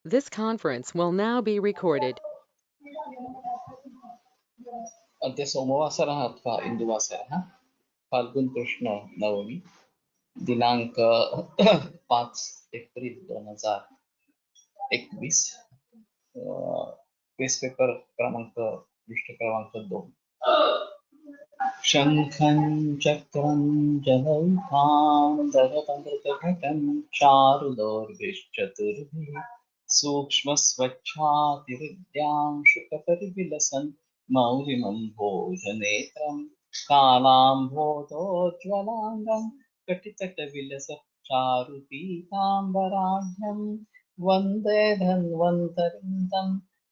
This conference will now be recorded. अद्य सोमवासरः अथवा इन्दुवासरः फाल्गुन कृष्ण नवमी दिनांक 5 एप्रिल 2021 क्विज पेपर क्रमांक पृष्ठ क्रमांक 2 शंखं चक्रं जलौकां दगदगदघटं चारुदौर्भिश्चतुर्भिः सूक्ष्मस्वच्छातिहृद्यां शुकपरिविलसन् मौलिमं भोजनेत्रं कालाम्भोदोज्ज्वलाङ्गं कटितटविलसत् चारुपीताम्बराढ्यं वन्दे धन्वन्तरिं तं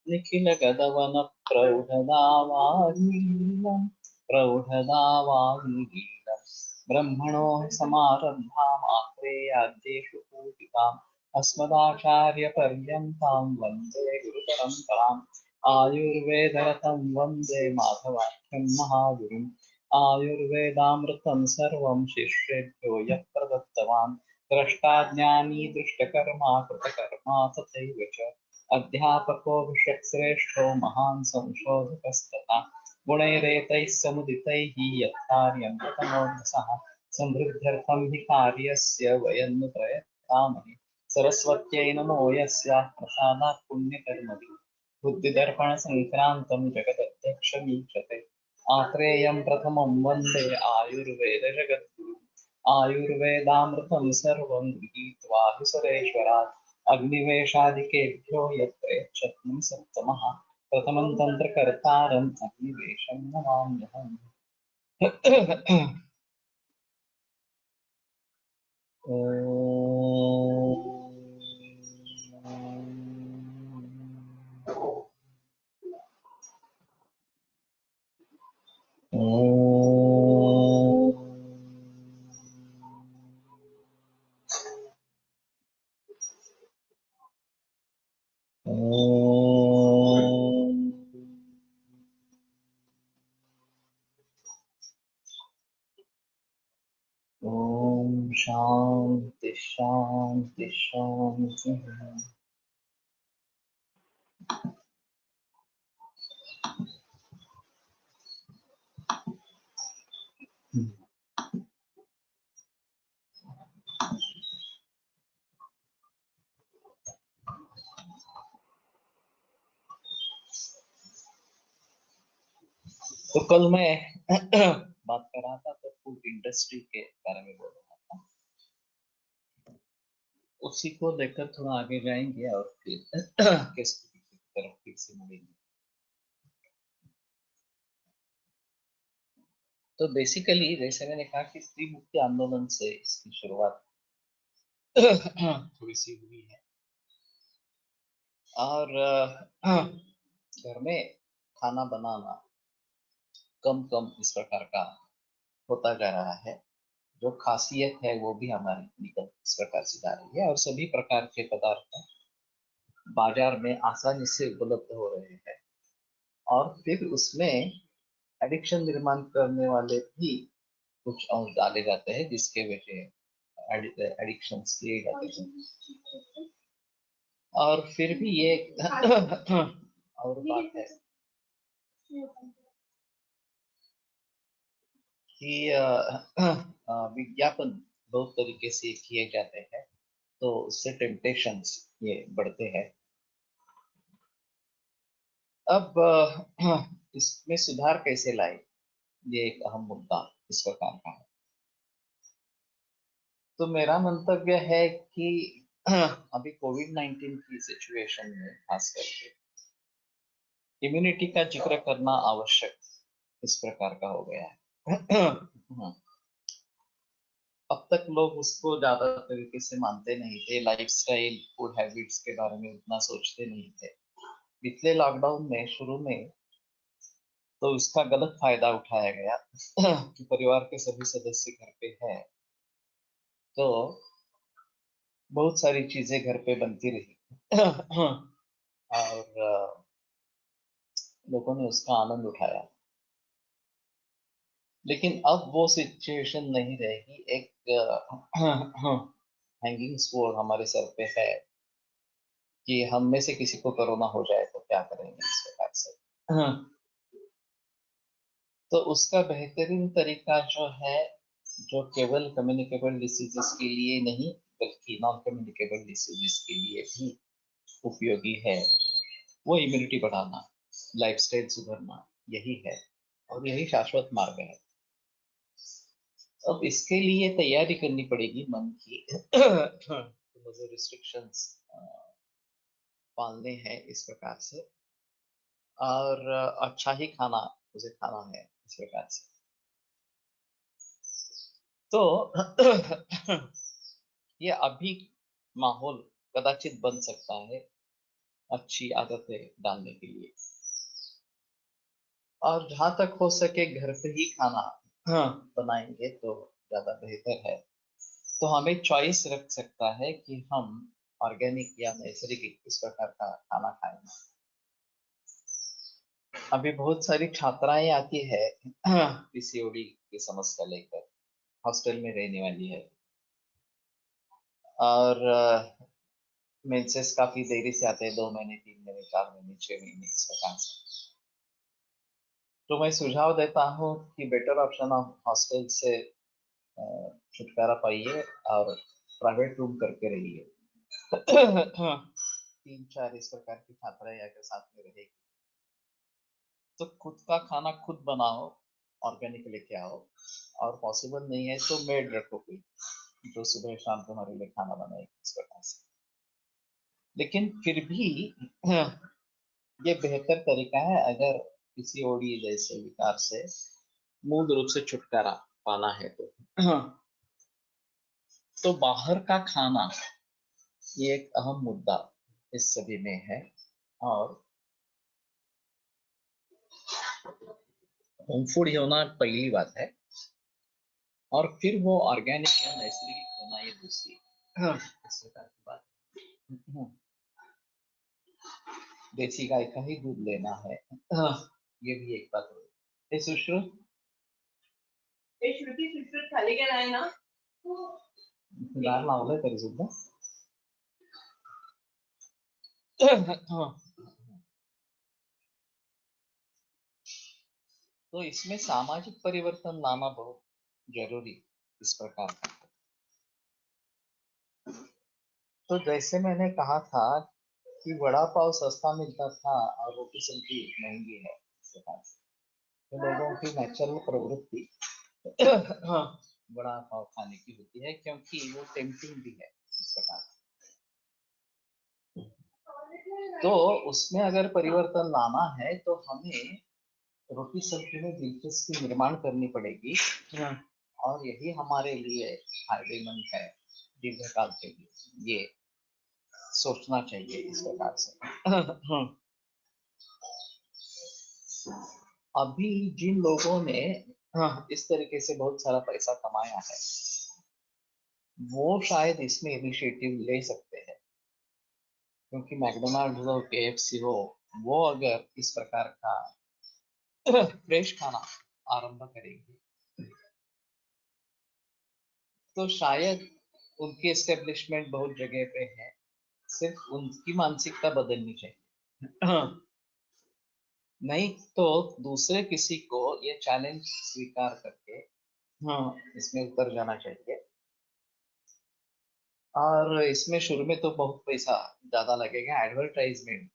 निखिलगदवनप्रौढदावारीलम् प्रौढदावाङ्गीरम् ब्रह्मणो समारम्भामात्रेयाद्येषु पूजिताम् अस्मदाचार्यपर्यन्तां वन्दे गुरुपरम्पराम् आयुर्वेदरतं वन्दे माधवाख्यं महागुरुम् आयुर्वेदामृतं सर्वं शिष्येभ्यो यः प्रदत्तवान् द्रष्टाज्ञानी दृष्टकर्मा कृतकर्मा तथैव च अध्यापको विषक्श्रेष्ठो महान् संशोधकस्तथा गुणैरेतैः समुदितैः यत्कार्यं कृतमोऽभ्यसः समृद्ध्यर्थं हि कार्यस्य वयं नु प्रयतामहे सरस्वत्यै नमो यस्याः प्रसादात् पुण्यकर्मभिः बुद्धिदर्पणसङ्क्रान्तं जगदध्यक्षमीक्षते आत्रेयं प्रथमं वन्दे आयुर्वेदजगद्गुरुम् आयुर्वेदामृतं सर्वं गृहीत्वा हि सुरेश्वरात् अग्निवेशादिकेभ्यो यत्र यच्छत्नं सत्तमः प्रथमं तन्त्रकर्तारम् अग्निवेशं नमाम्यहम्। ओम शांति शांति शांति। तो कल मैं बात कर रहा था तो फूड इंडस्ट्री के बारे में बोल रहा था, उसी को लेकर थोड़ा आगे जाएंगे और फिर केस की तरफ फिर से मुड़ेंगे। तो बेसिकली जैसे मैंने कहा कि स्त्री मुक्ति आंदोलन से इसकी शुरुआत थोड़ी सी हुई है और घर में खाना बनाना कम कम इस प्रकार का होता जा रहा है। जो खासियत है वो भी हमारी निकल इस प्रकार से जा रही है और सभी प्रकार के पदार्थ बाजार में आसानी से उपलब्ध हो रहे हैं और फिर उसमें एडिक्शन निर्माण करने वाले भी कुछ अंश डाले जाते हैं जिसके वजह एडिक्शन किए जाते हैं। और फिर भी ये और बात है कि विज्ञापन बहुत तरीके से किए जाते हैं तो उससे टेम्पटेशंस ये बढ़ते हैं। अब इसमें सुधार कैसे लाए, ये एक अहम मुद्दा इस प्रकार का है। तो मेरा मंतव्य है कि अभी कोविड-19 की सिचुएशन में खास करके इम्यूनिटी का जिक्र करना आवश्यक इस प्रकार का हो गया है। अब तक लोग उसको ज्यादा तरीके से मानते नहीं थे, लाइफस्टाइल फूड हैबिट्स के बारे में उतना सोचते नहीं थे। पिछले लॉकडाउन में शुरू में तो इसका गलत फायदा उठाया गया कि परिवार के सभी सदस्य घर पे हैं तो बहुत सारी चीजें घर पे बनती रही और लोगों ने उसका आनंद उठाया। लेकिन अब वो सिचुएशन नहीं रहेगी। एक हैंगिंग स्वॉर्ड हमारे सर पे है कि हम में से किसी को कोरोना हो जाए तो क्या करेंगे इस प्रकार से। हाँ। तो उसका बेहतरीन तरीका जो है, जो केवल कम्युनिकेबल डिसीजेस के लिए नहीं बल्कि नॉन कम्युनिकेबल डिसीजेस के लिए भी उपयोगी है, वो इम्यूनिटी बढ़ाना, लाइफस्टाइल सुधरना, यही है और यही शाश्वत मार्ग है। अब इसके लिए तैयारी करनी पड़ेगी मन की। तो मुझे रिस्ट्रिक्शंस पालने हैं इस प्रकार से, और अच्छा ही खाना मुझे खाना है इस प्रकार से। तो ये अभी माहौल कदाचित बन सकता है अच्छी आदतें डालने के लिए, और जहां तक हो सके घर पे ही खाना बनाएंगे तो ज्यादा बेहतर है। तो हमें चॉइस रख सकता है कि हम ऑर्गेनिक या नैसर्गिक इस प्रकार का खाना खाएंगे। अभी बहुत सारी छात्राएं आती है पीसीओडी की समस्या लेकर, हॉस्टल में रहने वाली है, और मेंसेस काफी देरी से आते हैं, 2 महीने 3 महीने 4 महीने 6 महीने इस प्रकार से। तो मैं सुझाव देता हूँ कि बेटर ऑप्शन आप हॉस्टल से छुटकारा पाइए और प्राइवेट रूम करके रहिए। 3-4 इस प्रकार की छात्राएं अगर साथ में रहेगी तो खुद का खाना खुद बनाओ, ऑर्गेनिक लेके आओ, और पॉसिबल नहीं है तो मेड रखो कोई जो सुबह शाम तुम्हारे लिए खाना बनाएगी इस प्रकार से। लेकिन फिर भी ये बेहतर तरीका है अगर किसी ओडी जैसे विकार से मूल रूप से छुटकारा पाना है तो। तो बाहर का खाना ये एक अहम मुद्दा इस सभी में है, और होम फूड होना पहली बात है, और फिर वो ऑर्गेनिक या नैसर्गिक होना ये दूसरी इस प्रकार की बात। देसी गाय का ही दूध लेना है, ये भी एक बात है। हे सुश्रुत, हे श्रुती, सुश्रुत खाली गेलाय ना, दार लावलंय तरी सुद्धा। तो इसमें सामाजिक परिवर्तन लाना बहुत जरूरी इस प्रकार का। तो जैसे मैंने कहा था कि वड़ा पाव सस्ता मिलता था और रोटी सब्जी महंगी है इस प्रकार से, तो लोगों की नेचुरल प्रवृत्ति वड़ा पाव खाने की होती है क्योंकि वो टेम्पटिंग भी है इस प्रकार। तो उसमें अगर परिवर्तन लाना है तो हमें रोटी सब्जी में दिलचस्पी निर्माण करनी पड़ेगी, और यही हमारे लिए फायदेमंद है दीर्घकाल के लिए, ये सोचना चाहिए इस प्रकार से। अभी जिन लोगों ने इस तरीके से बहुत सारा पैसा कमाया है वो शायद इसमें इनिशिएटिव ले सकते हैं, क्योंकि मैकडोनाल्ड हो, केएफसी हो, वो अगर इस प्रकार का फ्रेश खाना आरंभ करेंगे तो शायद उनकी एस्टेब्लिशमेंट बहुत जगह पे है, सिर्फ उनकी मानसिकता बदलनी चाहिए। नहीं तो दूसरे किसी को ये चैलेंज स्वीकार करके इसमें उतर जाना चाहिए। और इसमें शुरू में तो बहुत पैसा ज्यादा लगेगा, एडवर्टाइजमेंट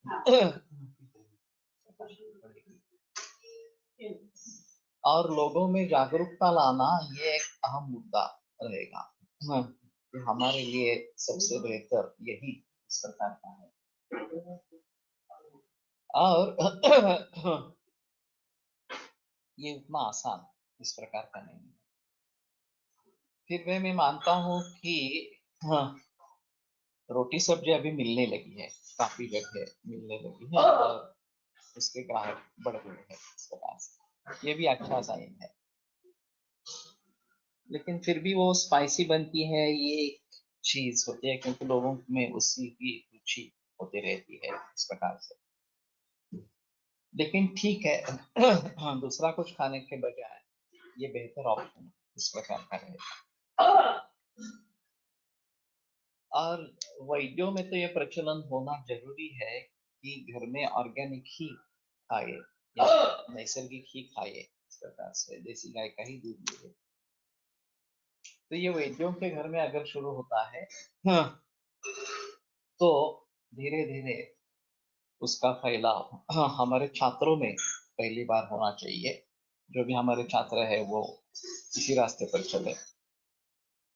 और लोगों में जागरूकता लाना ये एक अहम मुद्दा रहेगा। कि हमारे लिए सबसे बेहतर यही इस प्रकार का है, और ये उतना आसान इस प्रकार का नहीं है। फिर मैं मानता हूँ कि रोटी सब्जी अभी मिलने लगी है, काफी जगह मिलने लगी है, और उसके ग्राहक बढ़ गए हैं इस प्रकार से, ये भी अच्छा साइन है। लेकिन फिर भी वो स्पाइसी बनती है, ये एक चीज होती है क्योंकि लोगों में उसी की रुचि होती रहती है इस प्रकार से। लेकिन ठीक है, हाँ, दूसरा कुछ खाने के बजाय ये बेहतर ऑप्शन इस प्रकार का रहेगा। और वैद्यों में तो ये प्रचलन होना जरूरी है कि घर में ऑर्गेनिक ही खाए या नैसर्गिक ही खाए, इस प्रकार से देसी गाय का ही दूध ले। तो ये वैद्यों के घर में अगर शुरू होता है, हाँ, तो धीरे धीरे उसका फैलाव, हाँ, हमारे छात्रों में पहली बार होना चाहिए। जो भी हमारे छात्र है वो इसी रास्ते पर चले,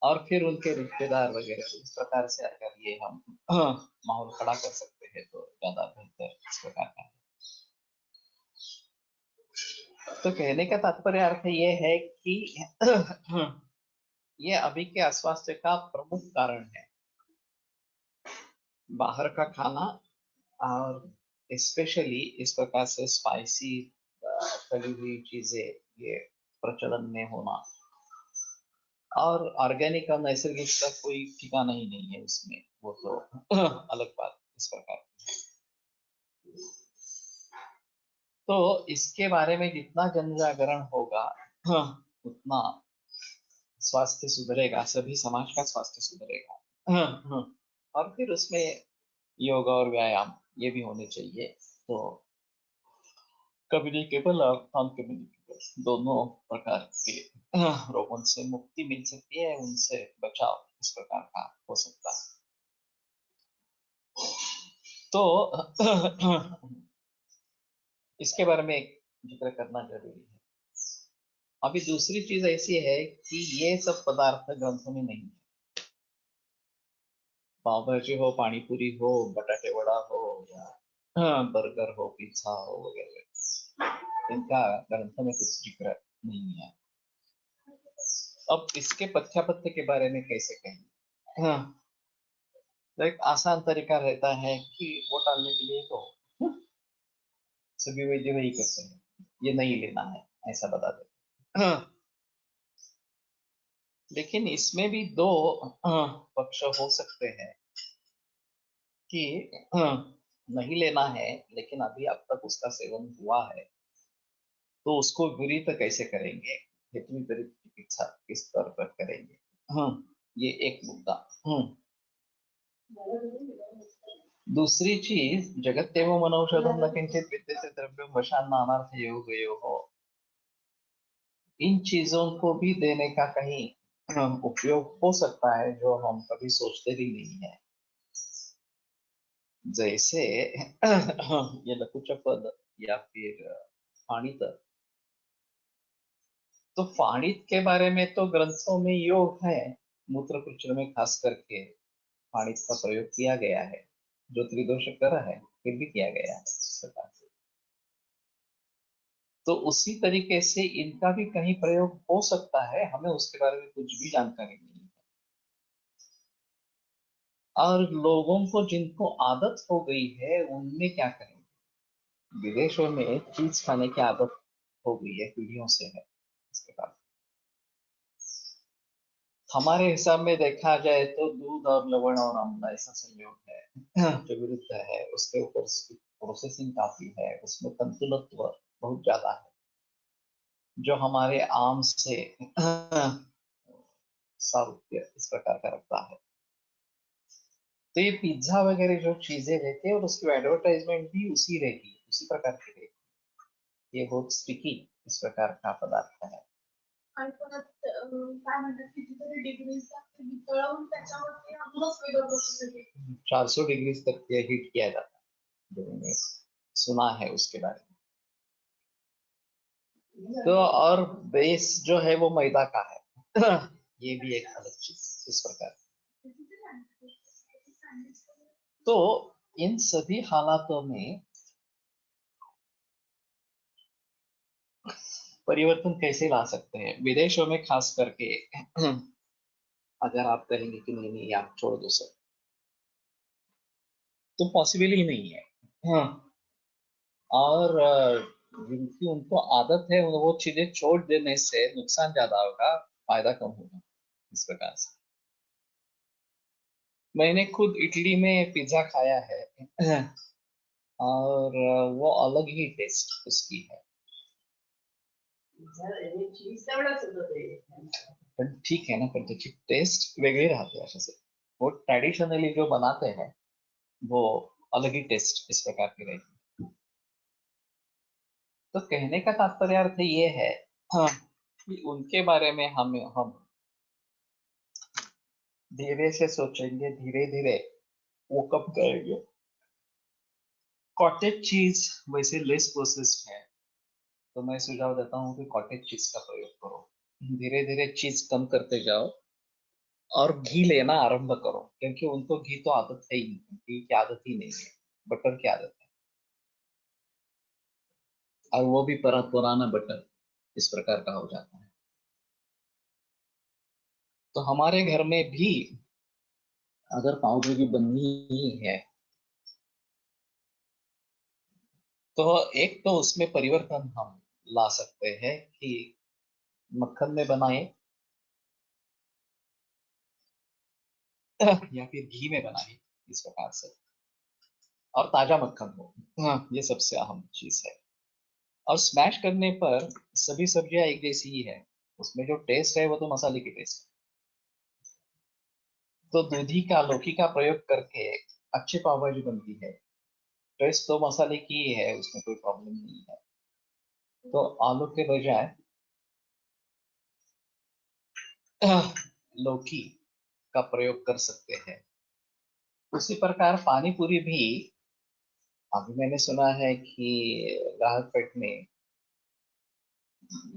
और फिर उनके रिश्तेदार वगैरह, इस प्रकार से अगर ये हम, हाँ, माहौल खड़ा कर सकते हैं तो ज्यादा बेहतर इस प्रकार का है। तो कहने का तात्पर्य अर्थ ये है कि ये अभी के अस्वास्थ्य का प्रमुख कारण है, बाहर का खाना, और स्पेशली इस प्रकार से स्पाइसी तली हुई चीजें ये प्रचलन में होना, और ऑर्गेनिक और नैसर्गिक का कोई ठिकाना ही नहीं है उसमें, वो तो अलग बात इस प्रकार। तो इसके बारे में जितना जन जागरण होगा, उतना स्वास्थ्य सुधरेगा, सभी समाज का स्वास्थ्य सुधरेगा। और फिर उसमें योगा और व्यायाम ये भी होने चाहिए, तो कम्युनिकेबल और नॉन कम्युनिकेबल दोनों प्रकार के रोगों से मुक्ति मिल सकती है, उनसे बचाव इस प्रकार का हो सकता है। तो इसके बारे में एक जिक्र करना जरूरी है। अभी दूसरी चीज ऐसी है कि ये सब पदार्थ ग्रंथों में नहीं है। पाव भाजी हो, पानी पूरी हो, बटाटे वड़ा हो, या बर्गर हो, पिज्जा हो वगैरह, इनका ग्रंथों में कुछ जिक्र नहीं है। अब इसके पथ्यापथ्य के बारे में कैसे कहें? हाँ, तो एक आसान तरीका रहता है कि वो टालने के लिए तो सभी वैद्य वही करते हैं, ये नहीं लेना है ऐसा बता देते। हाँ, लेकिन इसमें भी दो पक्ष हो सकते हैं कि नहीं लेना है, लेकिन अभी अब तक उसका सेवन हुआ है, तो उसको विपरीत कैसे करेंगे, हेतु विपरीत चिकित्सा किस स्तर पर करेंगे। हाँ, ये एक मुद्दा। दूसरी चीज, जगत्येव मनौषधम न किंचित विद्यते द्रव्यम वशान नानार्थ योगयोः, इन चीजों को भी देने का कहीं उपयोग हो सकता है जो हम कभी सोचते भी नहीं है। जैसे ये लकुच पद या फिर पाणित। तो पाणित के बारे में तो ग्रंथों में योग है, मूत्र पुत्र में खास करके पाणित का प्रयोग किया गया है, जो त्रिदोष कर है फिर भी किया गया है इस प्रकार से। तो उसी तरीके से इनका भी कहीं प्रयोग हो सकता है, हमें उसके बारे में कुछ भी जानकारी नहीं है। और लोगों को जिनको आदत हो गई है उनमें क्या करेंगे? विदेशों में चीज खाने की आदत हो गई है, पीढ़ियों से है इसके बाद। हमारे हिसाब में देखा जाए तो दूध और लवण और अम्ल ऐसा संयोग है जो विरुद्ध है, उसके ऊपर प्रोसेसिंग काफी है, उसमें तंतुलत्व बहुत ज्यादा है, जो हमारे आम से सारूप्य इस प्रकार का रखता है। तो ये पिज्जा वगैरह जो चीजें रहती है और उसकी एडवर्टाइजमेंट भी उसी रहती है, उसी प्रकार की रहती है, ये बहुत स्टिकी इस प्रकार का पदार्थ है। आणि परत काय म्हणतात कितीतरी डिग्रीज तळवून त्याच्यावरती अजूनच वेगळं प्रोसेस आहे। 400 डिग्री तक ये हीट किया जाता है, जो मैंने सुना है उसके बारे में। तो और बेस जो है वो मैदा का है ये भी एक अलग चीज इस प्रकार। तो इन सभी हालातों में परिवर्तन कैसे ला सकते हैं विदेशों में खास करके? अगर आप कहेंगे कि नहीं नहीं आप छोड़ दो सर, तो पॉसिबल ही नहीं है। हाँ, और जिनकी उनको आदत है वो चीजें छोड़ देने से नुकसान ज्यादा होगा, फायदा कम होगा इस प्रकार से। मैंने खुद इटली में पिज्जा खाया है और वो अलग ही टेस्ट उसकी है। पण ठीक आहे ना, पण त्याची टेस्ट वेगळी राहते अशाच वो ट्रेडिशनली जो बनाते हैं वो अलग ही टेस्ट इस प्रकार की रहेगी। तो कहने का तात्पर्य ये है, हाँ, कि उनके बारे में हम धीरे से सोचेंगे, धीरे धीरे वो कब करेंगे। कॉटेज चीज वैसे लेस प्रोसेस्ड है, तो मैं सुझाव देता हूँ कि कॉटेज चीज का प्रयोग करो। धीरे धीरे चीज कम करते जाओ और घी लेना आरंभ करो, क्योंकि उनको घी तो आदत है ही नहीं, घी की आदत ही नहीं है, बटर की आदत है, और वो भी पुराना बटर इस प्रकार का हो जाता है। तो हमारे घर में भी अगर पाव भाजी बननी ही है तो एक तो उसमें परिवर्तन हम ला सकते हैं कि मक्खन में बनाए या फिर घी में बनाए, इस प्रकार से, और ताजा मक्खन हो। हाँ, ये सबसे अहम चीज है। और स्मैश करने पर सभी सब्जियां एक जैसी ही है, उसमें जो टेस्ट है वो तो मसाले की टेस्ट है। तो दूधी का, लौकी का प्रयोग करके अच्छी पाव भाजी बनती है। टेस्ट तो मसाले की ही है, उसमें कोई प्रॉब्लम नहीं है। तो आलू के बजाय लौकी का प्रयोग कर सकते हैं। उसी प्रकार पानी पूरी भी, अभी मैंने सुना है कि राहत पेट में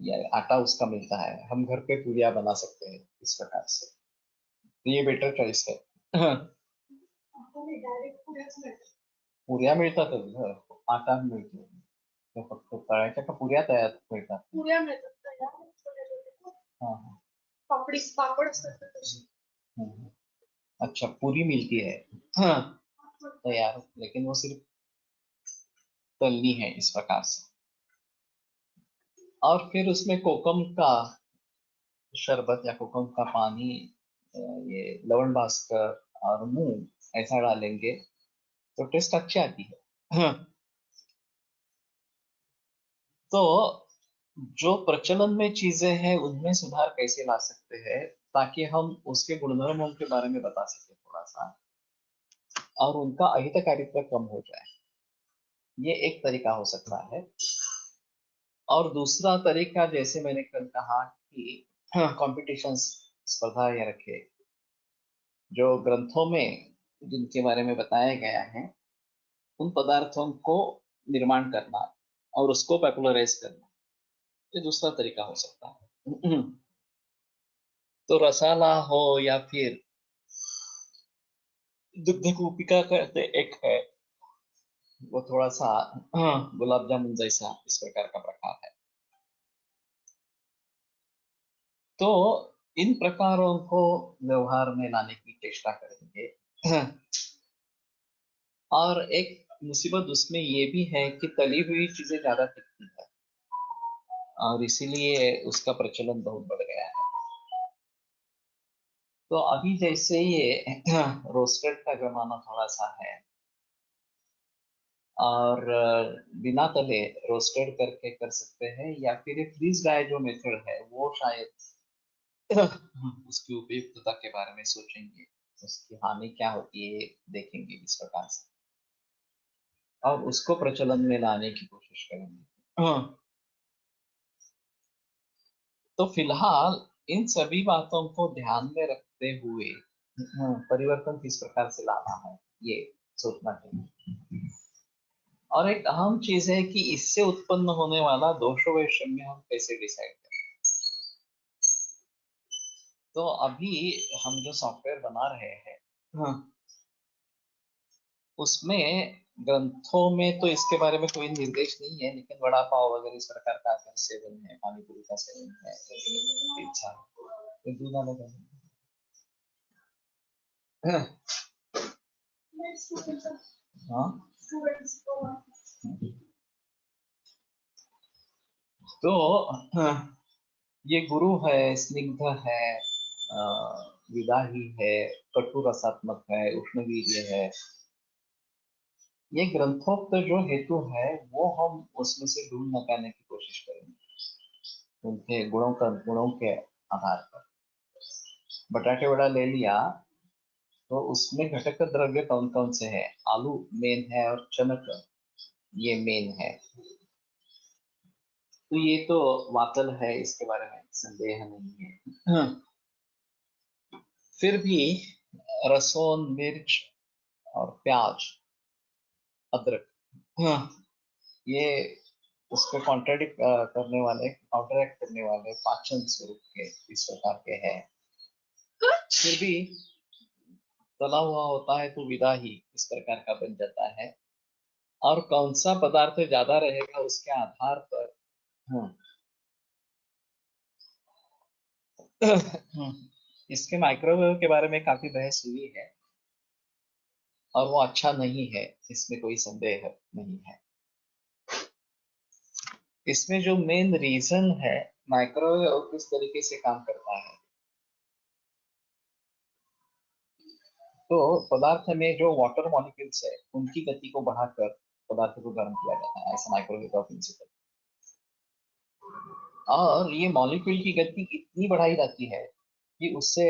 या आटा उसका मिलता है, हम घर पे पूरियां बना सकते हैं इस प्रकार से। तो ये बेटर चॉइस है। पुऱ्या मिळतात आटा मिळतो, तो फक्त तळायच्या का पुऱ्या तयार मिळतात? पुऱ्या मिळतात तयार, हाँ हाँ, पापड़ी पापड़ असतात ना तशी। हम्म, अच्छा, पूरी मिलती है, हाँ, तैयार, लेकिन वो सिर्फ तलनी है इस प्रकार से। और फिर उसमें कोकम का शरबत या कोकम का पानी, ये लवण भास्कर और मूंग ऐसा डालेंगे तो टेस्ट अच्छी आती है। हाँ। तो जो प्रचलन में चीजें हैं उनमें सुधार कैसे ला सकते हैं, ताकि हम उसके गुणधर्मों के बारे में बता सके थोड़ा सा, और उनका अहितकारित्व कम हो जाए, ये एक तरीका हो सकता है। और दूसरा तरीका, जैसे मैंने कल कहा कि कंपटीशन, स्पर्धा ये रखे, जो ग्रंथों में जिनके बारे में बताया गया है उन पदार्थों को निर्माण करना और उसको पॉपुलराइज करना, ये दूसरा तरीका हो सकता है। तो रसाला हो या फिर दुग्ध कूपिका करते एक है, वो थोड़ा सा गुलाब जामुन जैसा इस प्रकार का प्रकार है। तो इन प्रकारों को व्यवहार में लाने की चेष्टा करेंगे। और एक मुसीबत उसमें ये भी है कि तली हुई चीजें ज्यादा टिकती है, और इसीलिए उसका प्रचलन बहुत बढ़ गया है। तो अभी जैसे ये रोस्टेड का जमाना थोड़ा सा है, और बिना तले रोस्टेड करके कर सकते हैं, या फिर ये फ्रीज ड्राई जो मेथड है वो शायद उसकी उपयुक्तता के बारे में सोचेंगे, उसकी हानि क्या होती है देखेंगे इस प्रकार से, और उसको प्रचलन में लाने की कोशिश करेंगे। तो फिलहाल इन सभी बातों को ध्यान में रखते हुए परिवर्तन किस प्रकार से लाना है, ये सोचना चाहिए। और एक अहम चीज है कि इससे उत्पन्न होने वाला दोष वैषम्य हम कैसे डिसाइड करें। तो अभी हम जो सॉफ्टवेयर बना रहे हैं, हाँ, उसमें ग्रंथों में तो इसके बारे में कोई निर्देश नहीं है, लेकिन वड़ा पाव वगैरह इस प्रकार का अगर सेवन है, पानी पूरी का सेवन है, पिज्जा, तो दूध अलग है। हाँ, तो हाँ, ये गुरु है, स्निग्ध है, विदाही है, कटु रसात्मक है, उष्णवीर्य है, ये ग्रंथोक्त जो हेतु है वो हम उसमें से ढूंढ निकालने की कोशिश करेंगे, उनके गुणों के आधार पर। बटाटे वड़ा ले लिया तो उसमें घटक द्रव्य कौन कौन से हैं? आलू मेन है और चनक ये मेन है। तो ये तो वातल है, इसके बारे में संदेह नहीं है। फिर भी लहसुन, मिर्च और प्याज, अदरक, ये उसको काउंटरैक्ट करने वाले पाचन स्वरूप के इस प्रकार के हैं। फिर भी तला हुआ होता है तो विदा ही इस प्रकार का बन जाता है। और कौन सा पदार्थ ज्यादा रहेगा उसके आधार पर इसके माइक्रोवेव के बारे में काफी बहस हुई है और वो अच्छा नहीं है, इसमें कोई संदेह नहीं है। इसमें जो मेन रीजन है माइक्रोवेव किस तरीके से काम करता है, तो पदार्थ में जो वाटर मॉलिक्यूल्स है उनकी गति को बढ़ाकर पदार्थ को गर्म किया जाता है, ऐसा माइक्रोवेव का प्रिंसिपल। और ये मॉलिक्यूल की गति इतनी बढ़ाई जाती है कि उससे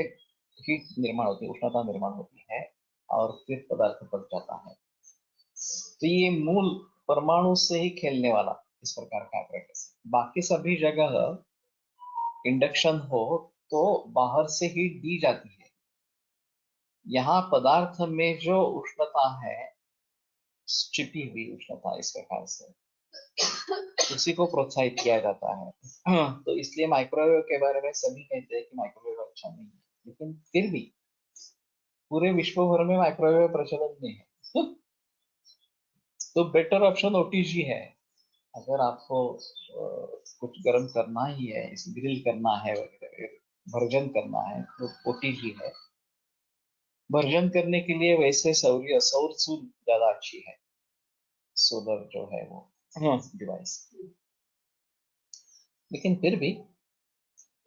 हीट निर्माण होती है, उष्णता निर्माण होती है और फिर पदार्थ पक जाता है। तो ये मूल परमाणु से ही खेलने वाला इस प्रकार का apparatus है। बाकी सभी जगह इंडक्शन हो तो बाहर से हीट दी जाती है, यहाँ पदार्थ में जो उष्णता है, छिपी हुई उष्णता इस प्रकार से, उसी को प्रोत्साहित किया जाता है। तो इसलिए माइक्रोवेव के बारे में सभी कहते हैं कि माइक्रोवेव अच्छा नहीं है, लेकिन फिर भी पूरे विश्व भर में माइक्रोवेव प्रचलन में है। तो बेटर ऑप्शन ओटीजी है। अगर आपको कुछ गर्म करना ही है, इस ग्रिल करना है वगैरह, भर्जन करना है, तो ओटीजी है। भर्जन करने के लिए वैसे सौर सूल ज्यादा अच्छी है, सोलर जो है वो डिवाइस। लेकिन फिर भी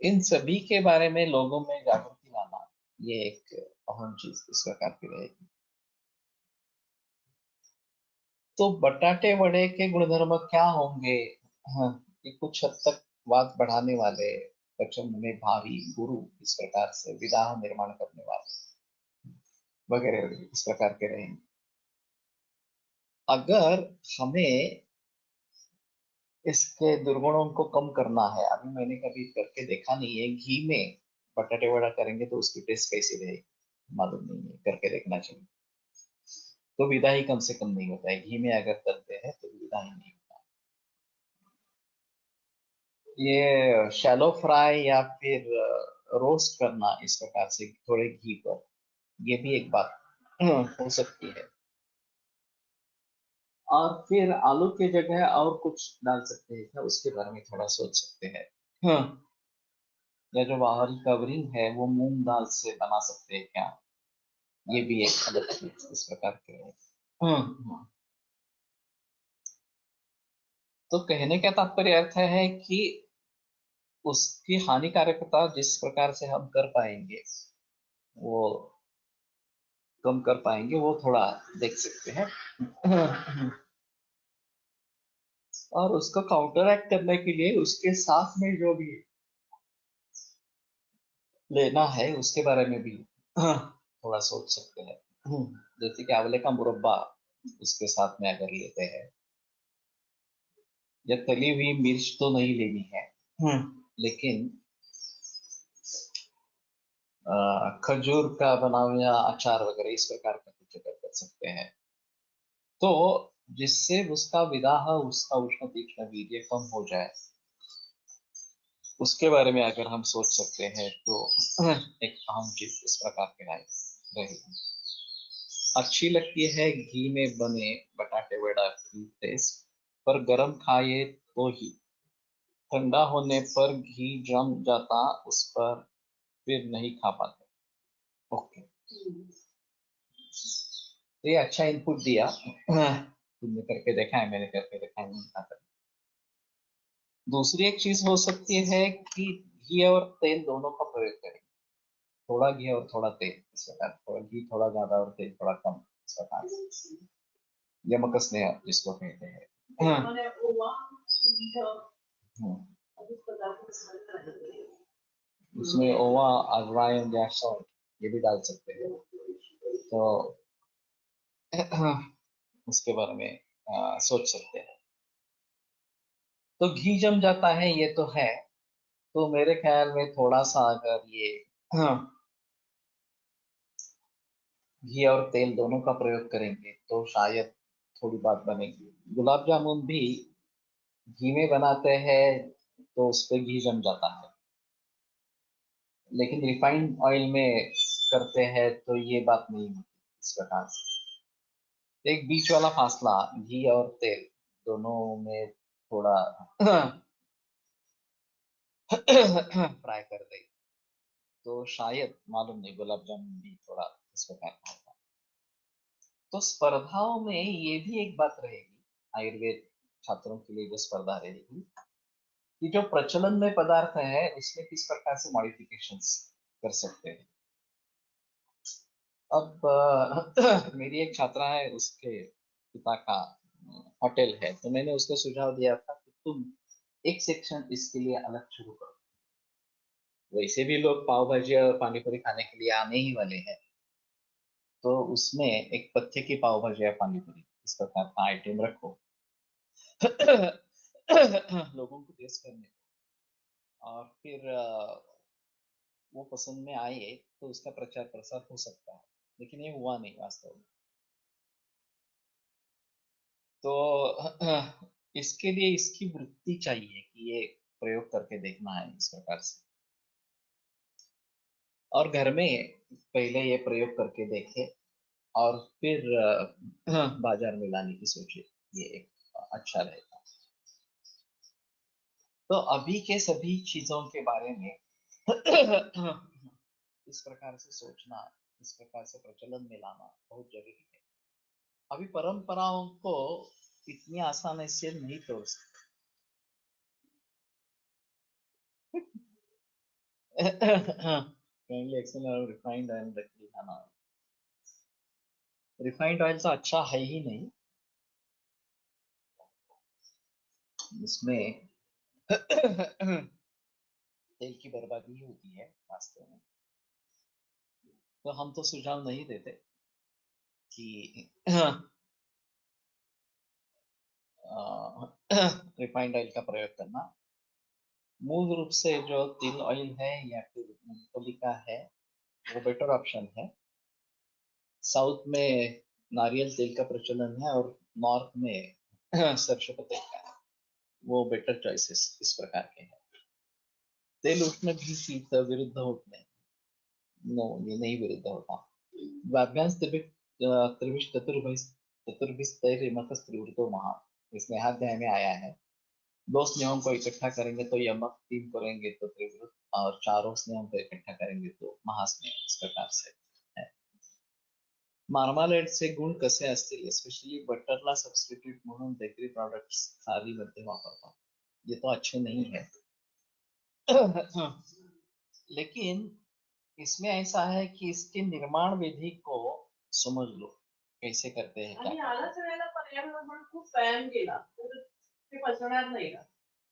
इन सभी के बारे में लोगों में जागृति लाना ये एक अहम चीज इस प्रकार की रहेगी। तो बटाटे वड़े के गुणधर्म क्या होंगे? ये कुछ हद तक वात बढ़ाने वाले, पचन में भारी, गुरु इस प्रकार से विदाह निर्माण करने वाले वगैरह वगैरह इस प्रकार के रहेंगे। अगर हमें इसके दुर्गुणों को कम करना है, अभी मैंने कभी करके देखा नहीं है, घी में बटाटे वड़ा करेंगे तो उसकी टेस्ट कैसी रहेगी मालूम नहीं है, करके देखना चाहिए। तो विदा ही कम से कम नहीं होता है, घी में अगर तलते हैं तो विदा ही नहीं होता। ये शैलो फ्राई या फिर रोस्ट करना इस प्रकार से थोड़े घी पर, ये भी एक बात हो सकती है। और फिर आलू के जगह और कुछ डाल सकते हैं क्या, उसके बारे में थोड़ा सोच सकते हैं। या जो बाहरी कवरिंग है वो मूंग दाल से बना सकते हैं क्या, ये भी एक अलग चीज इस प्रकार के है। तो कहने का तात्पर्य अर्थ है कि उसकी हानिकारकता जिस प्रकार से हम कर पाएंगे, वो कम कर पाएंगे, वो थोड़ा देख सकते हैं। और उसको काउंटरएक्ट करने के लिए उसके साथ में जो भी लेना है उसके बारे में भी थोड़ा सोच सकते हैं। जैसे कि आंवले का मुरब्बा उसके साथ में अगर लेते हैं, या तली हुई मिर्च तो नहीं लेनी है, लेकिन खजूर का बना हुआ अचार वगैरह इस प्रकार का कुछ अगर कर सकते हैं, तो जिससे उसका विदाह, उसका उष्ण तीक्ष्ण वीर्य कम हो जाए, उसके बारे में अगर हम सोच सकते हैं तो एक अहम चीज इस प्रकार की रहेगी। अच्छी लगती है घी में बने बटाटे वड़ा की टेस्ट, पर गरम खाए तो ही, ठंडा होने पर घी जम जाता उस पर, फिर नहीं खा पाते। ओके, तो ये अच्छा इनपुट दिया। तुमने करके देखा है, मैंने करके देखा है, नहीं खाता। दूसरी एक चीज हो सकती है कि घी और तेल दोनों का प्रयोग करें, थोड़ा घी और थोड़ा तेल इस प्रकार, थोड़ा घी थोड़ा ज्यादा और तेल थोड़ा कम इस प्रकार, यमक स्नेह जिसको कहते हैं। उसमें ओवा, अजवाइन या सौंठ ये भी डाल सकते हैं। तो उसके बारे में सोच सकते हैं। तो घी जम जाता है ये तो है, तो मेरे ख्याल में थोड़ा सा अगर ये घी और तेल दोनों का प्रयोग करेंगे तो शायद थोड़ी बात बनेगी। गुलाब जामुन भी घी में बनाते हैं तो उस पे घी जम जाता है, लेकिन रिफाइंड ऑयल में करते हैं तो ये बात नहीं होती इस प्रकार से। एक बीच वाला फासला घी और तेल दोनों में थोड़ा फ्राई कर दे तो शायद, मालूम नहीं, गुलाब जामुन भी थोड़ा इस प्रकार का होगा। तो स्पर्धाओं में ये भी एक बात रहेगी, आयुर्वेद छात्रों के लिए जो स्पर्धा रहेगी, कि जो प्रचलन में पदार्थ है उसमें किस प्रकार से मॉडिफिकेशंस कर सकते हैं। अब मेरी एक छात्रा है, उसके पिता का होटल है, तो मैंने उसको सुझाव दिया था कि तुम एक सेक्शन इसके लिए अलग शुरू करो। वैसे भी लोग पाव भाजी और पानी पूरी खाने के लिए आने ही वाले हैं, तो उसमें एक पत्ते की पाव भाजी या पानी पूरी इस प्रकार का आइटम रखो। लोगों को टेस्ट करने दो, और फिर वो पसंद में आए तो उसका प्रचार प्रसार हो सकता है, लेकिन ये हुआ नहीं वास्तव में। तो इसके लिए इसकी वृत्ति चाहिए कि ये प्रयोग करके देखना है इस प्रकार से, और घर में पहले ये प्रयोग करके देखे और फिर बाजार में लाने की सोचे, ये एक अच्छा रहेगा। तो अभी के सभी चीजों के बारे में इस प्रकार से सोचना, इस प्रकार से प्रचलन में लाना बहुत जरूरी है। अभी परंपराओं को इतनी आसानी से नहीं तोड़ सकते। Kindly explain how refined oil रखी खाना। रिफाइंड ऑयल तो अच्छा है ही नहीं, इसमें तेल की बर्बादी होती है वास्तव में। तो हम तो सुझाव नहीं देते कि रिफाइंड ऑयल का प्रयोग करना। मूल रूप से जो तिल ऑयल है या फिर मूंगफली का है, वो बेटर ऑप्शन है। साउथ में नारियल तेल का प्रचलन है और नॉर्थ में सरसों का तेल का है, वो बेटर चॉइसेस इस प्रकार के हैं। तेल उष्ण भी शीत विरुद्ध होत नहीं, नो ये नहीं विरुद्ध होता। वाक्यांश त्रिविश चतुर्भिस्तैर्मतः त्रिवृतो महा, इस नेहाध्याय में आया है। दो स्नेहों को इकट्ठा करेंगे तो यमक, तीन करेंगे तो त्रिवृत, और चारों स्नेहों को इकट्ठा करेंगे तो महास्नेह, इस प्रकार से है। मार्मालेडचे गुण कसे असतील, स्पेशली बटरला सबस्टिट्यूट म्हणून बेकरी प्रोडक्ट्स थालीमध्ये वापरतात, ये तो अच्छे नहीं है। लेकिन इसमें ऐसा है कि इसके निर्माण विधि को समझ लो, कैसे करते हैं, क्या आणि करते आलाच वेळेला पर्यावरण पण खूप व्यायाम केला तर ते पचणार नाही का? हैं।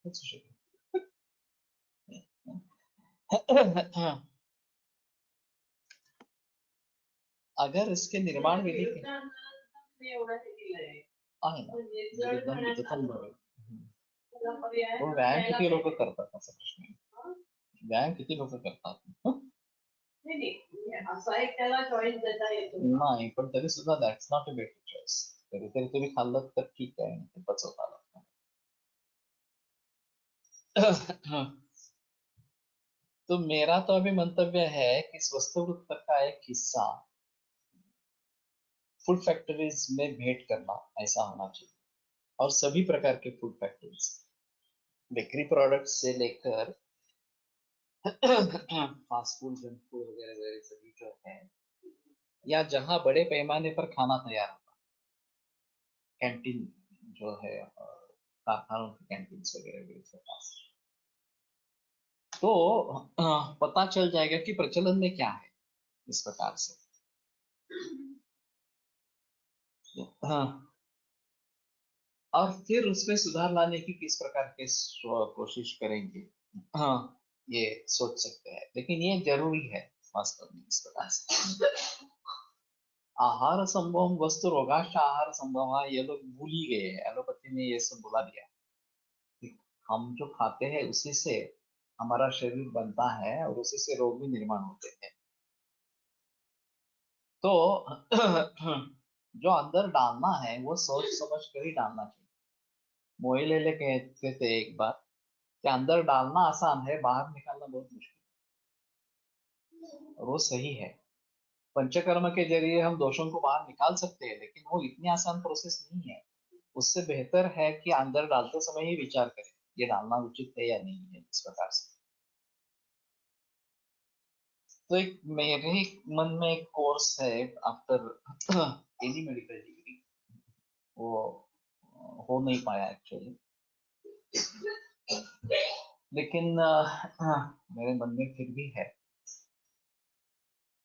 कुछ शकत। अगर इसके निर्माण विधि के ते एवढं हे केलंय आहे ना, म्हणजे जड विरुद्धम खाण्यात विरुद्धम आलं. बरोबर। त्याला पर्याय पण व्यायाम प्यायला किती लोक पाहिजे. करतात असा प्रश्न आहे। व्यायाम किती लोक करतात? नाही नाही म्हणजे असा एक त्याला चॉईस देता येतो. नाही, पण तरी सुद्धा that's not a better choice. कधीतरी तुम्ही खाल्लं तर ठीक आहे, ते पचवता आलं। तो मेरा तो अभी मंतव्य है कि स्वस्थवृत्त का एक हिस्सा फूड फैक्ट्रीज में भेंट करना ऐसा होना चाहिए, और सभी प्रकार के फूड फैक्ट्रीज, बेकरी प्रोडक्ट्स से लेकर फास्ट फूड, जंक फूड वगैरह वगैरह सभी जो है, या जहाँ बड़े पैमाने पर खाना तैयार होता है, कैंटीन जो है, कारखानों की कैंटीन वगैरह वगैरह के पास, तो पता चल जाएगा कि प्रचलन में क्या है इस प्रकार से। हाँ, और फिर उसमें सुधार लाने की किस प्रकार के कोशिश करेंगे, हाँ, ये सोच सकते हैं, लेकिन ये जरूरी है वास्तव में इस प्रकार से। आहार संभवम वस्तु रोगाश्च आहार संभव, ये लोग भूल ही गए हैं। एलोपैथी ने ये सब बुला दिया कि हम जो खाते हैं उसी से हमारा शरीर बनता है और उसी से रोग भी निर्माण होते हैं। तो जो अंदर डालना है वो सोच समझ कर ही डालना चाहिए। मोइलेले कहते थे एक बार कि अंदर डालना आसान है, बाहर निकालना बहुत मुश्किल है। और वो सही है। पंचकर्म के जरिए हम दोषों को बाहर निकाल सकते हैं, लेकिन वो इतनी आसान प्रोसेस नहीं है। उससे बेहतर है कि अंदर डालते समय ही विचार करें ये डालना उचित है या नहीं है, इस प्रकार से। तो एक मेरे मन में एक कोर्स है आफ्टर एनी मेडिकल डिग्री, वो हो नहीं पाया एक्चुअली, लेकिन मेरे मन में फिर भी है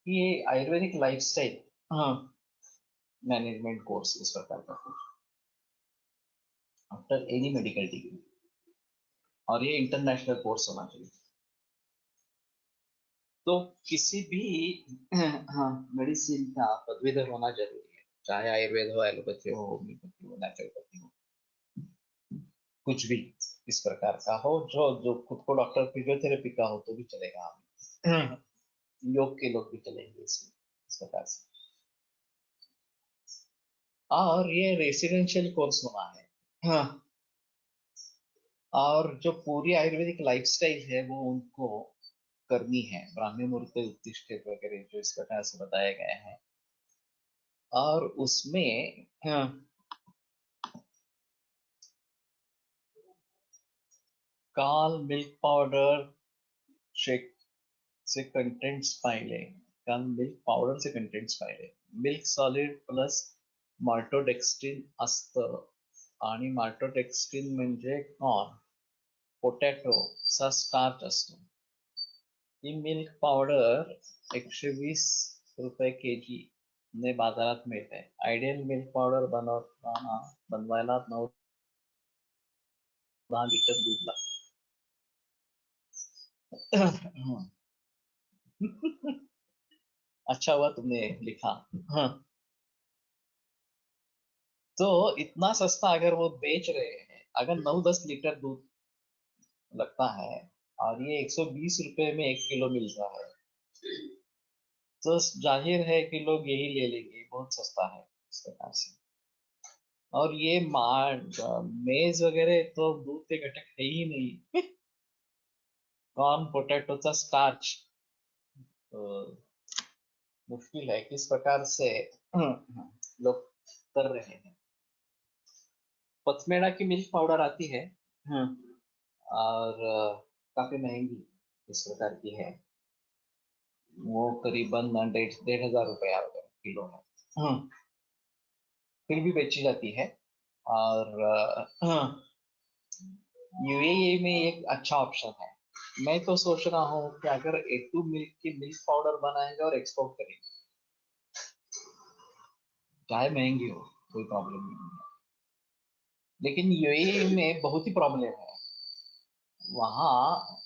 कि ये आयुर्वेदिक लाइफस्टाइल मैनेजमेंट कोर्स इस प्रकार का कुछ आफ्टर एनी मेडिकल डिग्री, और ये इंटरनेशनल कोर्स होना चाहिए। तो किसी भी हाँ मेडिसिन का पदवीधर होना जरूरी है, चाहे आयुर्वेद हो, एलोपैथी हो, होम्योपैथी हो, नेचुरोपैथी हो, कुछ भी इस प्रकार का हो। जो जो खुद को डॉक्टर फिजियोथेरेपी का हो तो भी चलेगा, हमें योग के लोग भी चलेंगे इसमें, इस प्रकार से। और ये रेसिडेंशियल कोर्स होना है। हाँ, और जो पूरी आयुर्वेदिक लाइफस्टाइल है वो उनको करनी है, ब्राह्मी मुहूर्ते उत्तिष्ठेत वगैरह जो इस प्रकार से बताया गया है। और उसमें काल मिल्क पाउडर शेक से कंटेंट्स पाहिले, काल मिल्क पाउडर से कंटेंट्स पाहिले, मिल्क सॉलिड प्लस माल्टोडेक्स्ट्रीन असतं, आणि माल्टोडेक्स्ट्रीन म्हणजे कॉर्न पोटॅटो चा स्टार्च असतो। ही मिल्क पावडर 120 रुपये केजी ने बाजारात मिळते। आयडियल मिल्क पावडर बनवायला 9-10 लिटर दूध लागतं। अच्छा हुआ तुमने लिखा। हाँ, तो इतना सस्ता अगर वो बेच रहे हैं, अगर 9-10 लीटर दूध लगता है और ये 120 रुपए में 1 किलो मिल रहा है, तो जाहिर है कि लोग यही ले लेंगे, बहुत सस्ता है इस प्रकार से। और ये मेज वगैरह तो दूध के घटक है ही नहीं। कॉर्न पोटैटोचा स्टार्च, तो मुश्किल है किस प्रकार से लोग कर रहे हैं। पथमेड़ा की मिल्क पाउडर आती है और काफी महंगी इस प्रकार की है, वो करीबन 1,500 किलो है, फिर भी बेची जाती है। और यूएई में एक अच्छा ऑप्शन है। मैं तो सोच रहा हूँ कि अगर A2 मिल्क की मिल्क पाउडर बनाएंगे और एक्सपोर्ट करेंगे, चाहे महंगी हो कोई प्रॉब्लम नहीं है। लेकिन यूएई में बहुत ही प्रॉब्लम है, वहाँ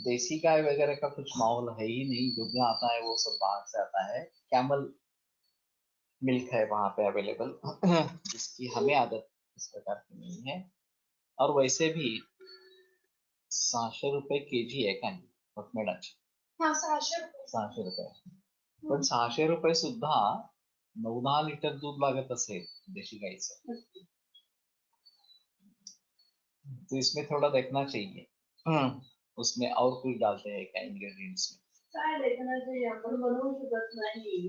देसी गाय वगैरह का कुछ माहौल है ही नहीं, जो भी आता है वो सब बाहर से आता है। कैमल मिल्क है वहाँ पे अवेलेबल, जिसकी हमें आदत इस प्रकार की नहीं है। और वैसे भी 600 रुपये केजी आहे काय पथमेडाची, 600 रुपये, पण 600 रुपये सुद्धा 9-10 लिटर दूध लागत असेल देशी गाईचं, तो इसमें थोड़ा देखना चाहिए उसमें और कुछ डालते हैं क्या इंग्रेडिएंट्स में। काय देखना चाहिए, आपण बनवू शकत नाही,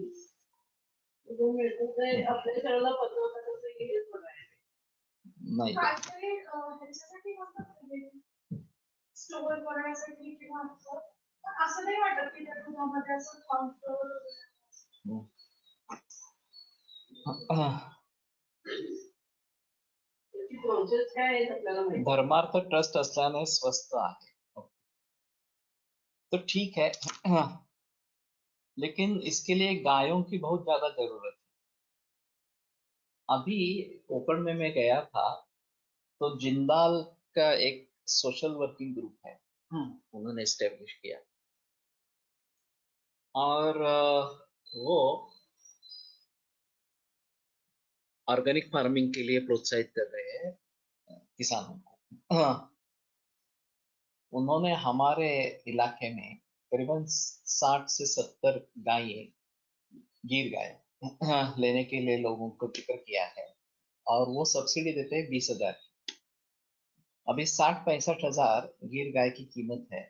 जो मिळतं ते आपल्या शरीराला पचवतं कसं हेच बघायचं नाही काहीतरी ह्याच्यासाठी म्हणतात स्टोअर करण्यासाठी किंवा असं नाही वाटत की त्या दुधामध्ये असं प्रोसेस काय आहे आपल्याला माहिती। धर्मार्थ ट्रस्ट असल्याने स्वस्त आहे, तो ठीक है। लेकिन इसके लिए गायों की बहुत ज्यादा जरूरत है। अभी कोकण में मैं गया था, तो जिंदाल का एक सोशल वर्किंग ग्रुप है, उन्होंने एस्टेब्लिश किया। और वो ऑर्गेनिक फार्मिंग के लिए प्रोत्साहित कर रहे हैं किसानों को। हाँ, उन्होंने हमारे इलाके में करीबन 60 से 70 गायें, गिर गाय लेने के लिए लोगों को जिक्र किया है, और वो सब्सिडी देते हैं 20,000। अभी 60-65 हजार गिर गाय की कीमत है,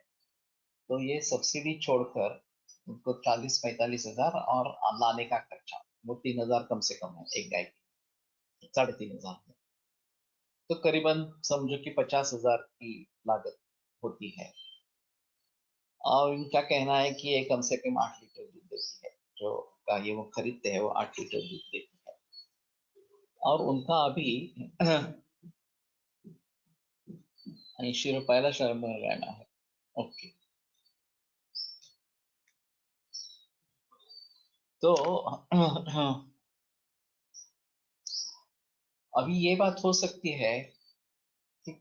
तो ये सब्सिडी छोड़कर उनको 40-45 हजार और लाने का खर्चा वो 3,000 कम से कम है एक गाय की, 3,500 है। तो करीबन समझो कि 50,000 की लागत होती है। और इनका कहना है कि ये कम से कम 8 लीटर दूध देती है, जो गाय वो खरीदते हैं वो 8 लीटर दूध देती है। और उनका अभी 80 रुपयाला शंभर रहना है। ओके, तो अभी ये बात हो सकती है कि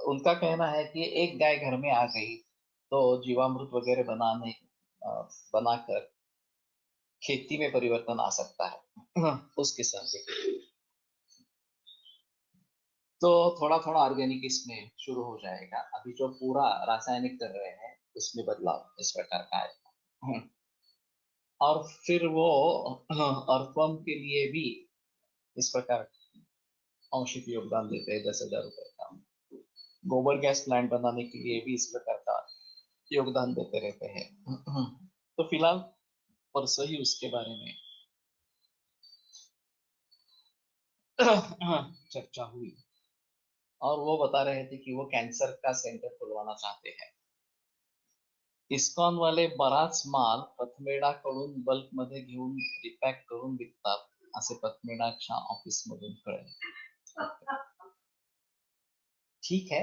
उनका कहना है कि एक गाय घर में आ गई तो जीवामृत वगैरह बनाकर खेती में परिवर्तन आ सकता है उस किस्म के। तो थोड़ा थोड़ा ऑर्गेनिक इसमें शुरू हो जाएगा। अभी जो पूरा रासायनिक कर रहे हैं उसमें बदलाव इस प्रकार का आएगा। और फिर वो अर्थवर्म के लिए भी इस प्रकार अंशिक योगदान देते हैं 10,000 रुपए का। गोबर गैस प्लांट बनाने के लिए भी इस प्रकार का योगदान देते रहते हैं। तो फिलहाल परसों ही उसके बारे में चर्चा हुई, और वो बता रहे थे कि वो कैंसर का सेंटर खुलवाना चाहते हैं। इस्कॉन वाले बराच माल पथमेडाकडून बल्कमध्ये घेऊन रिपॅक करून विकतात, असे पथमेडाच्या ऑफिस मधून कळले। ठीक है।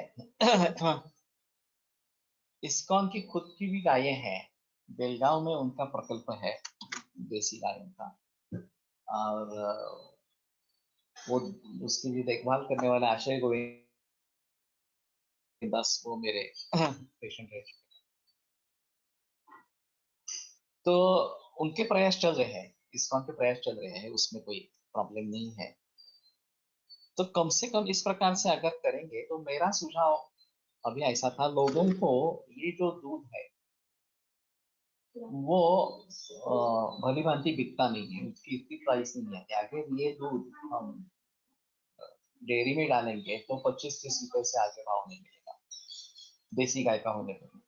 इस्कॉन की खुद की भी गायें हैं, बेलगांव में उनका प्रकल्प है देसी गायों का, और वो उसकी भी देखभाल करने वाले आशय गोविंद दास वो मेरे पेशेंट रह चुके हैं। तो उनके प्रयास चल रहे हैं, इस्कॉन के प्रयास चल रहे हैं, उसमें कोई प्रॉब्लम नहीं है। तो कम से कम इस प्रकार से अगर करेंगे तो मेरा सुझाव अभी ऐसा था, लोगों को ये जो दूध है वो भली भांति बिकता नहीं है, उसकी इतनी प्राइस नहीं है कि अगर ये दूध हम डेयरी में डालेंगे तो 25-30 रुपए से आगे भाव नहीं मिलेगा देसी गाय का होने पर।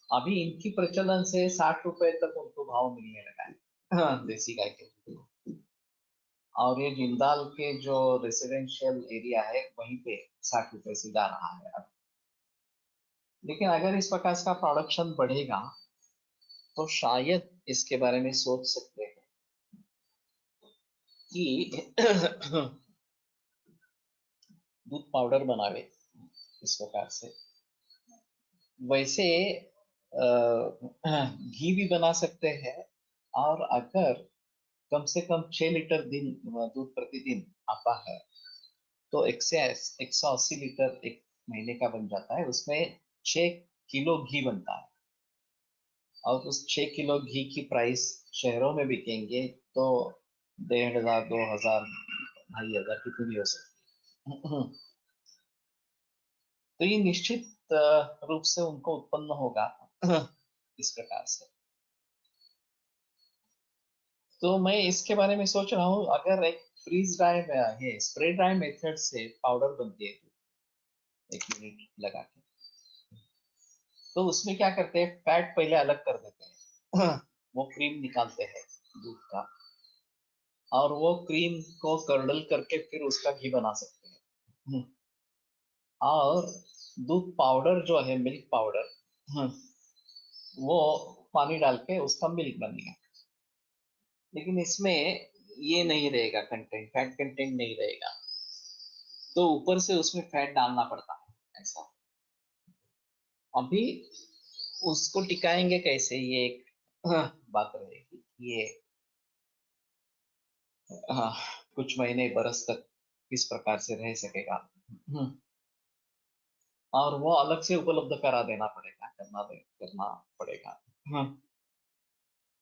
अभी इनकी प्रचलन से 60 रुपए तक उनको भाव मिलने लगा है देसी गाय के दूध को। और ये जिंदाल के जो रेसिडेंशियल एरिया है वहीं पे 60 रुपए से जा रहा है अब। लेकिन अगर इस प्रकार का प्रोडक्शन बढ़ेगा तो शायद इसके बारे में सोच सकते हैं कि दूध पाउडर बनावे इस प्रकार से। वैसे घी भी बना सकते हैं, और अगर कम से कम 6 लीटर दिन दूध प्रतिदिन आता है तो 180 लीटर एक महीने का बन जाता है, उसमें 6 किलो घी बनता है। और उस 6 किलो घी की प्राइस शहरों में बिकेंगे तो 1,500, 2,000, 2,500 कितनी भी हो सकती है। तो ये निश्चित रूप से उनको उत्पन्न होगा इस प्रकार से। तो मैं इसके बारे में सोच रहा हूँ, अगर एक फ्रीज ड्राई है, स्प्रे ड्राई मेथड से पाउडर बनती है 1 मिनट लगा के, तो उसमें क्या करते हैं, फैट पहले अलग कर देते हैं वो क्रीम निकालते हैं दूध का, और वो क्रीम को कर्डल करके फिर उसका घी बना सकते हैं। और दूध पाउडर जो है, मिल्क पाउडर, वो पानी डाल के उसका मिल्क बनेगा। लेकिन इसमें ये नहीं रहेगा कंटेंट, फैट कंटेंट नहीं रहेगा, तो ऊपर से उसमें फैट डालना पड़ता है ऐसा। अभी उसको टिकाएंगे कैसे, ये एक बात रहेगी। ये हाँ, कुछ महीने बरस तक किस प्रकार से रह सकेगा, और वो अलग से उपलब्ध करा देना पड़ेगा, करना पड़ेगा।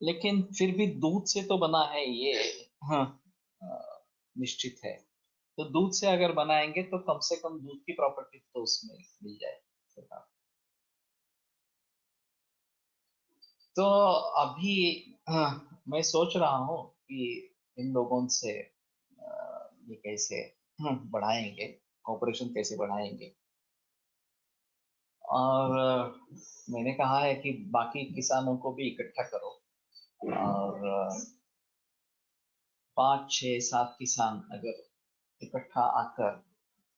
लेकिन फिर भी दूध से तो बना है ये। हाँ, निश्चित है। तो दूध से अगर बनाएंगे तो कम से कम दूध की प्रॉपर्टी तो उसमें मिल जाएगी। तो अभी मैं सोच रहा हूँ कि इन लोगों से ये कैसे बढ़ाएंगे, कॉपरेशन कैसे बढ़ाएंगे। और मैंने कहा है कि बाकी किसानों को भी इकट्ठा करो और 5, 6, 7 किसान अगर इकट्ठा आकर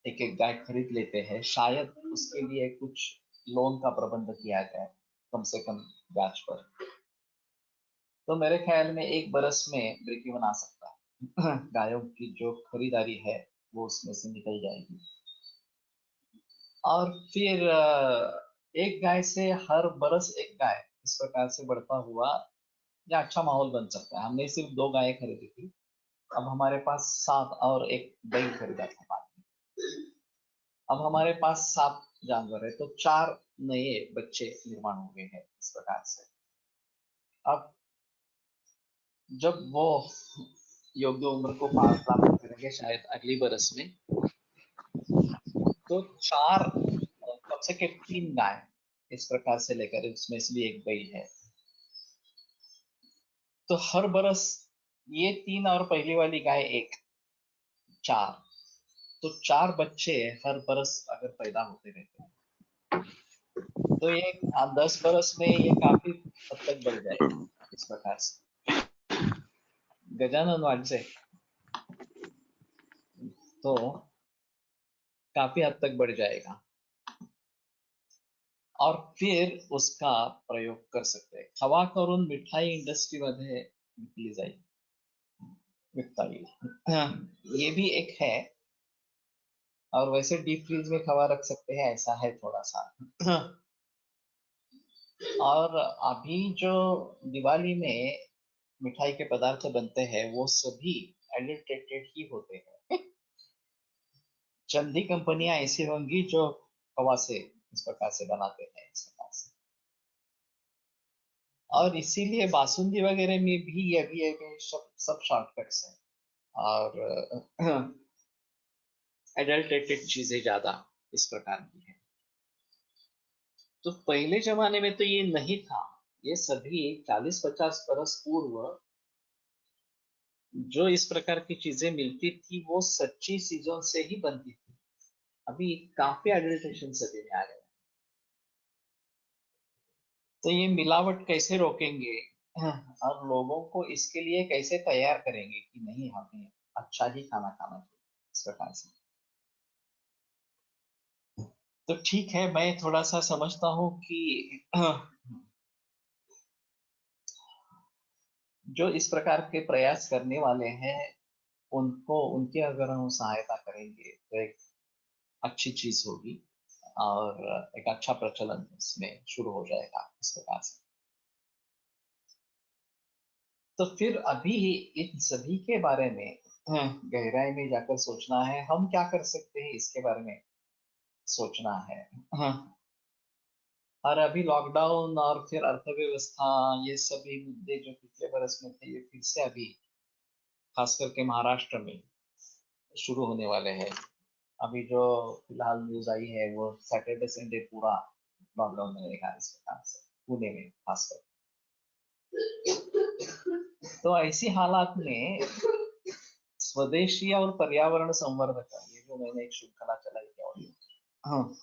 एक एक गाय खरीद लेते हैं, शायद उसके लिए कुछ लोन का प्रबंध किया जाए कम से कम ब्याज पर, तो मेरे ख्याल में 1 बरस में ब्रेक इवन आ सकता है। गायों की जो खरीदारी है वो उसमें से निकल जाएगी। और फिर एक गाय से हर बरस एक गाय इस प्रकार से बढ़ता हुआ या अच्छा माहौल बन सकता है। हमने सिर्फ 2 गायें खरीदी थी, अब हमारे पास 7 और एक बैल खरीदा था बाद में। अब हमारे पास 7 जानवर है, तो 4 नए बच्चे निर्माण हो गए हैं इस प्रकार से। अब जब वो योग्य उम्र को प्राप्त करेंगे शायद अगली बरस में, तो 4 कम से कम 3 गाय इस प्रकार से लेकर, उसमें से भी एक बैल है, तो हर बरस ये 3 और पहली वाली गाय 1, 4, तो 4 बच्चे हर बरस अगर पैदा होते रहते हैं तो ये 10 बरस में ये काफी हद तक बढ़ जाएगा इस प्रकार से। गजानन वाटसे तो काफी हद तक बढ़ जाएगा और फिर उसका प्रयोग कर सकते हैं। खवा करून मिठाई इंडस्ट्री मध्ये विकली जाईल, विकता येईल, ये भी एक है। और वैसे डीप फ्रीज में खवा रख सकते हैं, ऐसा है थोड़ा सा। और अभी जो दिवाली में मिठाई के पदार्थ बनते हैं वो सभी एडल्ट्रेटेड ही होते हैं। चंद ही कंपनियां ऐसी होंगी जो हवा से इस प्रकार से बनाते हैं इस प्रकार से। और इसीलिए बासुंदी वगैरह में भी ये भी सब शॉर्टकट्स हैं और एडल्ट्रेटेड चीजें ज्यादा इस प्रकार की है। तो पहले जमाने में तो ये नहीं था, ये सभी 40-50 बरस पूर्व जो इस प्रकार की चीजें मिलती थी वो सच्ची चीजों से ही बनती थी। अभी काफी एडल्ट्रेशन सभी में आ गए। तो ये मिलावट कैसे रोकेंगे और लोगों को इसके लिए कैसे तैयार करेंगे कि नहीं, हमें अच्छा ही खाना खाना चाहिए इस प्रकार से। तो ठीक है, मैं थोड़ा सा समझता हूँ कि जो इस प्रकार के प्रयास करने वाले हैं उनको, उनकी अगर हम सहायता करेंगे तो एक अच्छी चीज होगी और एक अच्छा प्रचलन इसमें शुरू हो जाएगा इस प्रकार से। तो फिर अभी इन सभी के बारे में गहराई में जाकर सोचना है, हम क्या कर सकते हैं इसके बारे में सोचना है। और अभी लॉकडाउन और फिर अर्थव्यवस्था, ये सभी मुद्दे जो पिछले बरस में थे ये फिर से अभी खास करके महाराष्ट्र में शुरू होने वाले हैं। अभी जो फिलहाल न्यूज आई है वो सैटरडे संडे पूरा लॉकडाउन में रहेगा इस प्रकार से, पुणे में खासकर। तो ऐसी हालात में स्वदेशी और पर्यावरण संवर्धन, ये जो मैंने एक श्रृंखला चलाई थी ऑडियो, हाँ,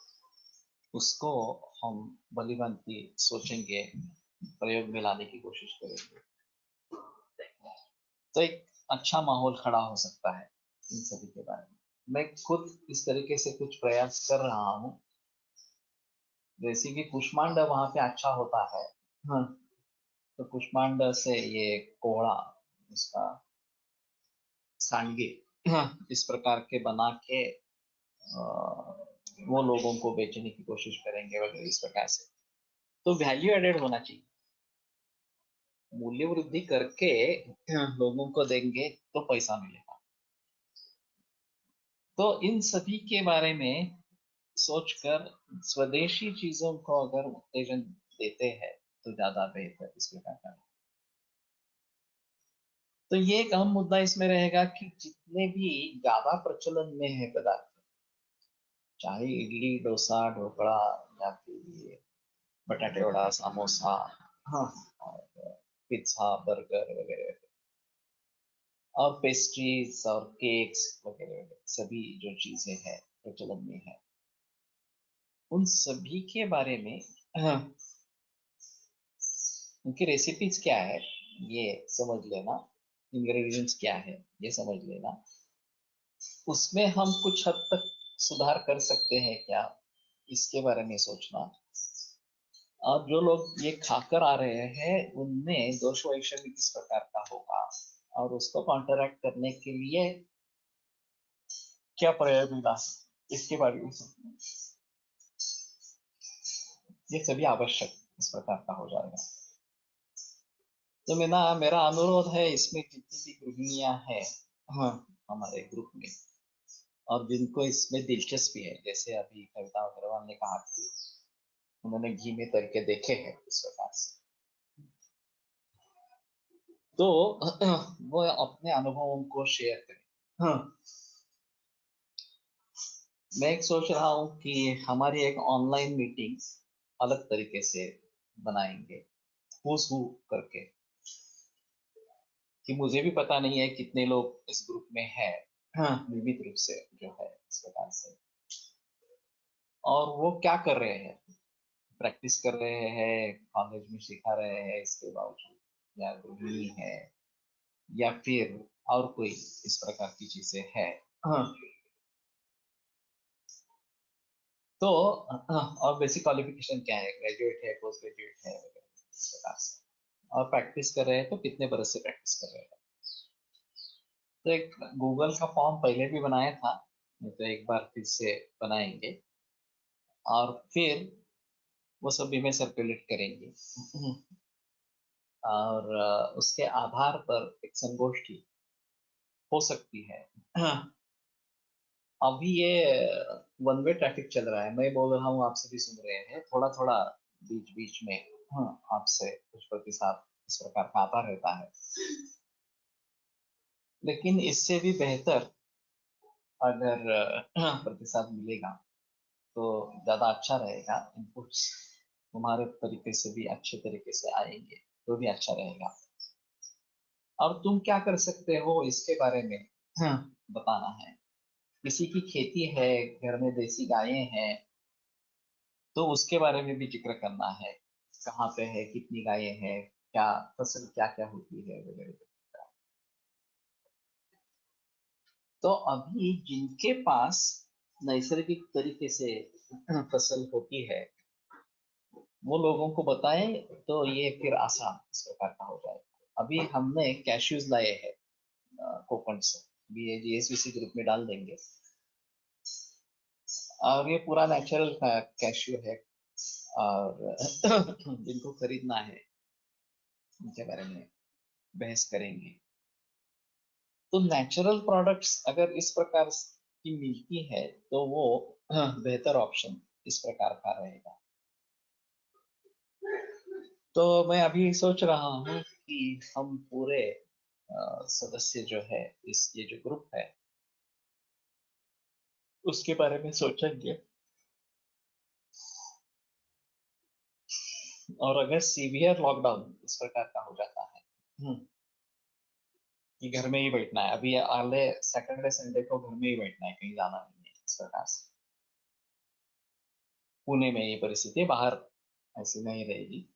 उसको हम भलीभांति सोचेंगे, प्रयोग में लाने की कोशिश करेंगे, तो एक अच्छा माहौल खड़ा हो सकता है इन सभी के बारे में। मैं खुद इस तरीके से कुछ प्रयास कर रहा हूँ, जैसे कि कुष्मांड वहां पे अच्छा होता है, हाँ, तो कुष्मांड से ये कोहड़ा, इसका सांडगे, हाँ, इस प्रकार के बना के वो लोगों को बेचने की कोशिश करेंगे वगैरह इस प्रकार से। तो वैल्यू एडेड होना चाहिए, मूल्य वृद्धि करके लोगों को देंगे तो पैसा मिलेगा। तो इन सभी के बारे में सोचकर स्वदेशी चीजों को अगर उत्तेजन देते हैं तो ज्यादा बेहतर इस प्रकार का। तो ये एक अहम मुद्दा इसमें रहेगा कि जितने भी ज्यादा प्रचलन में है पदार्थ, चाहे इडली डोसा ढोकला या फिर ये बटाटे वड़ा समोसा, हाँ, और पिज्जा बर्गर वगैरह, और पेस्ट्रीज और केक्स वगैरह वगैरह, सभी जो चीजें हैं प्रचलन में है, उन सभी के बारे में, हाँ, उनकी रेसिपीज क्या है ये समझ लेना, इंग्रेडिएंट्स क्या है ये समझ लेना, उसमें हम कुछ हद तक सुधार कर सकते हैं क्या, इसके बारे में सोचना। और जो लोग ये खाकर आ रहे हैं उनमें दोष वैषम्य किस प्रकार का होगा, और उसको काउंटरैक्ट करने के लिए क्या प्रयोग होगा, इसके बारे में सोचना। ये सभी आवश्यक इस प्रकार का हो जाएगा। तो मेरा अनुरोध है, इसमें जितनी भी गृहिणियां हैं, हाँ, हमारे ग्रुप में, और जिनको इसमें दिलचस्पी है, जैसे अभी कविता अग्रवाल ने कहा कि उन्होंने घी में तल के देखे हैं इस प्रकार से, तो वो अपने अनुभवों को शेयर करें। हाँ, मैं एक सोच रहा हूँ कि हमारी एक ऑनलाइन मीटिंग अलग तरीके से बनाएंगे, हूस हू करके, कि मुझे भी पता नहीं है कितने लोग इस ग्रुप में है, हाँ, नियमित रूप से जो है इस प्रकार से, और वो क्या कर रहे हैं, प्रैक्टिस कर रहे हैं, कॉलेज में सिखा रहे हैं इसके बावजूद, या गृहिणी है, या फिर और कोई इस प्रकार की चीजें है, हाँ, तो और बेसिक क्वालिफिकेशन क्या है, ग्रेजुएट है, पोस्ट ग्रेजुएट है वगैरह इस प्रकार से, और प्रैक्टिस कर रहे हैं तो कितने बरस से प्रैक्टिस कर रहे हैं। तो एक गूगल का फॉर्म पहले भी बनाया था, नहीं तो एक बार फिर से बनाएंगे, और फिर वो सब भी में सर्कुलेट करेंगे, और उसके आधार पर एक संगोष्ठी हो सकती है। हाँ, अभी ये वन वे ट्रैफिक चल रहा है, मैं बोल रहा हूँ, आप सभी सुन रहे हैं, थोड़ा थोड़ा बीच बीच में, हाँ, आपसे कुछ प्रतिसाद इस प्रकार का आता रहता है, लेकिन इससे भी बेहतर अगर प्रतिसाद मिलेगा तो ज्यादा अच्छा रहेगा, इनपुट्स तुम्हारे तरीके से भी अच्छे तरीके से आएंगे तो भी अच्छा रहेगा। और तुम क्या कर सकते हो इसके बारे में, हाँ, बताना है। किसी की खेती है, घर में देसी गायें हैं, तो उसके बारे में भी जिक्र करना है, कहाँ पे है, कितनी गायें हैं, क्या फसल क्या क्या होती है वगैरह। तो अभी जिनके पास नैसर्गिक तरीके से फसल होती है, वो लोगों को बताएं, तो ये फिर आसान इस प्रकार का हो जाएगा। अभी हमने कैश्यूज लाए हैं कोकण से, अभी ये जीएसवीसी ग्रुप में डाल देंगे, और ये पूरा नेचुरल कैश्यू है, और जिनको खरीदना है उनके बारे में बहस करेंगे। तो नेचुरल प्रोडक्ट्स अगर इस प्रकार की मिलती है तो वो बेहतर ऑप्शन इस प्रकार का रहेगा। तो मैं अभी सोच रहा हूँ कि हम पूरे सदस्य जो है, इस ये जो ग्रुप है उसके बारे में सोचेंगे, और अगर सीवियर लॉकडाउन इस प्रकार का हो जाता है, कि घर में ही बैठना है, अभी अगले सैटरडे संडे को घर में ही बैठना है, कहीं जाना नहीं है इस प्रकार से, पुणे में ये परिस्थिति है, बाहर ऐसी नहीं रहेगी,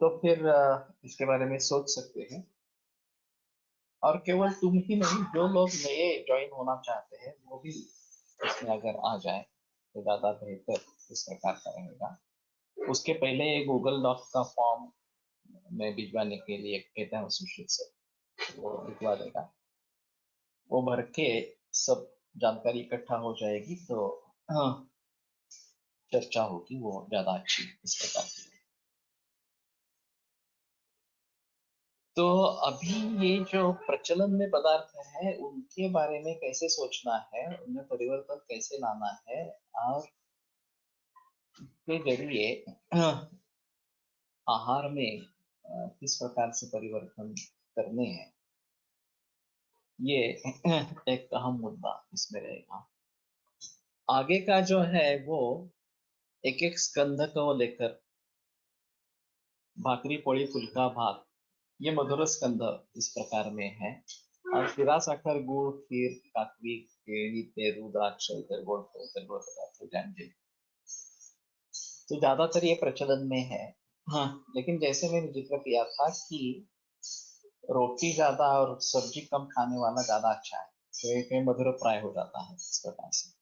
तो फिर इसके बारे में सोच सकते हैं। और केवल तुम ही नहीं, जो लोग नए ज्वाइन होना चाहते हैं वो भी इसमें अगर आ जाए तो ज्यादा बेहतर इस प्रकार का रहेगा। उसके पहले ये गूगल डॉक का फॉर्म में भिजवाने के लिए कहता हूँ सुशील से, वो लिखवा देगा, वो भर के सब जानकारी इकट्ठा हो जाएगी, तो हाँ, चर्चा होगी वो ज्यादा अच्छी इस प्रकार की। तो अभी ये जो प्रचलन में पदार्थ है उनके बारे में कैसे सोचना है, उनमें परिवर्तन कैसे लाना है, और के जरिए आहार में किस प्रकार से परिवर्तन करने हैं, ये एक अहम मुद्दा इसमें रहेगा। आगे का जो है वो एक एक स्कंध को लेकर, भाकरी पोळी फुलका भात, ये मधुर स्कंध इस प्रकार में है। और शिरा साखर गुड़ खीर काकड़ी केळी पेरू द्राक्ष इतर गोड पदार्थ जांजे, तो ज्यादातर ये प्रचलन में है। हाँ, लेकिन जैसे मैंने जिक्र किया था कि रोटी ज्यादा और सब्जी कम खाने वाला ज्यादा अच्छा है, तो एक मधुर प्राय हो जाता है इस प्रकार से।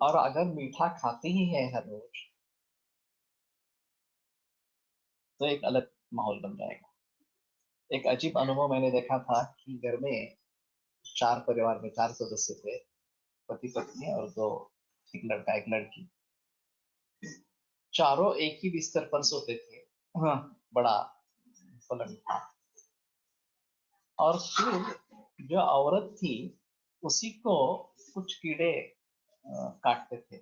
और अगर मीठा खाते ही है हर रोज, तो एक अलग माहौल बन जाएगा। एक अजीब अनुभव मैंने देखा था कि घर में परिवार में 4 सदस्य थे, पति पत्नी और दो, एक लड़का एक लड़की। चारों एक ही बिस्तर पर सोते थे। हाँ, बड़ा पलंग था। और फिर जो औरत थी उसी को कुछ कीड़े काटते थे,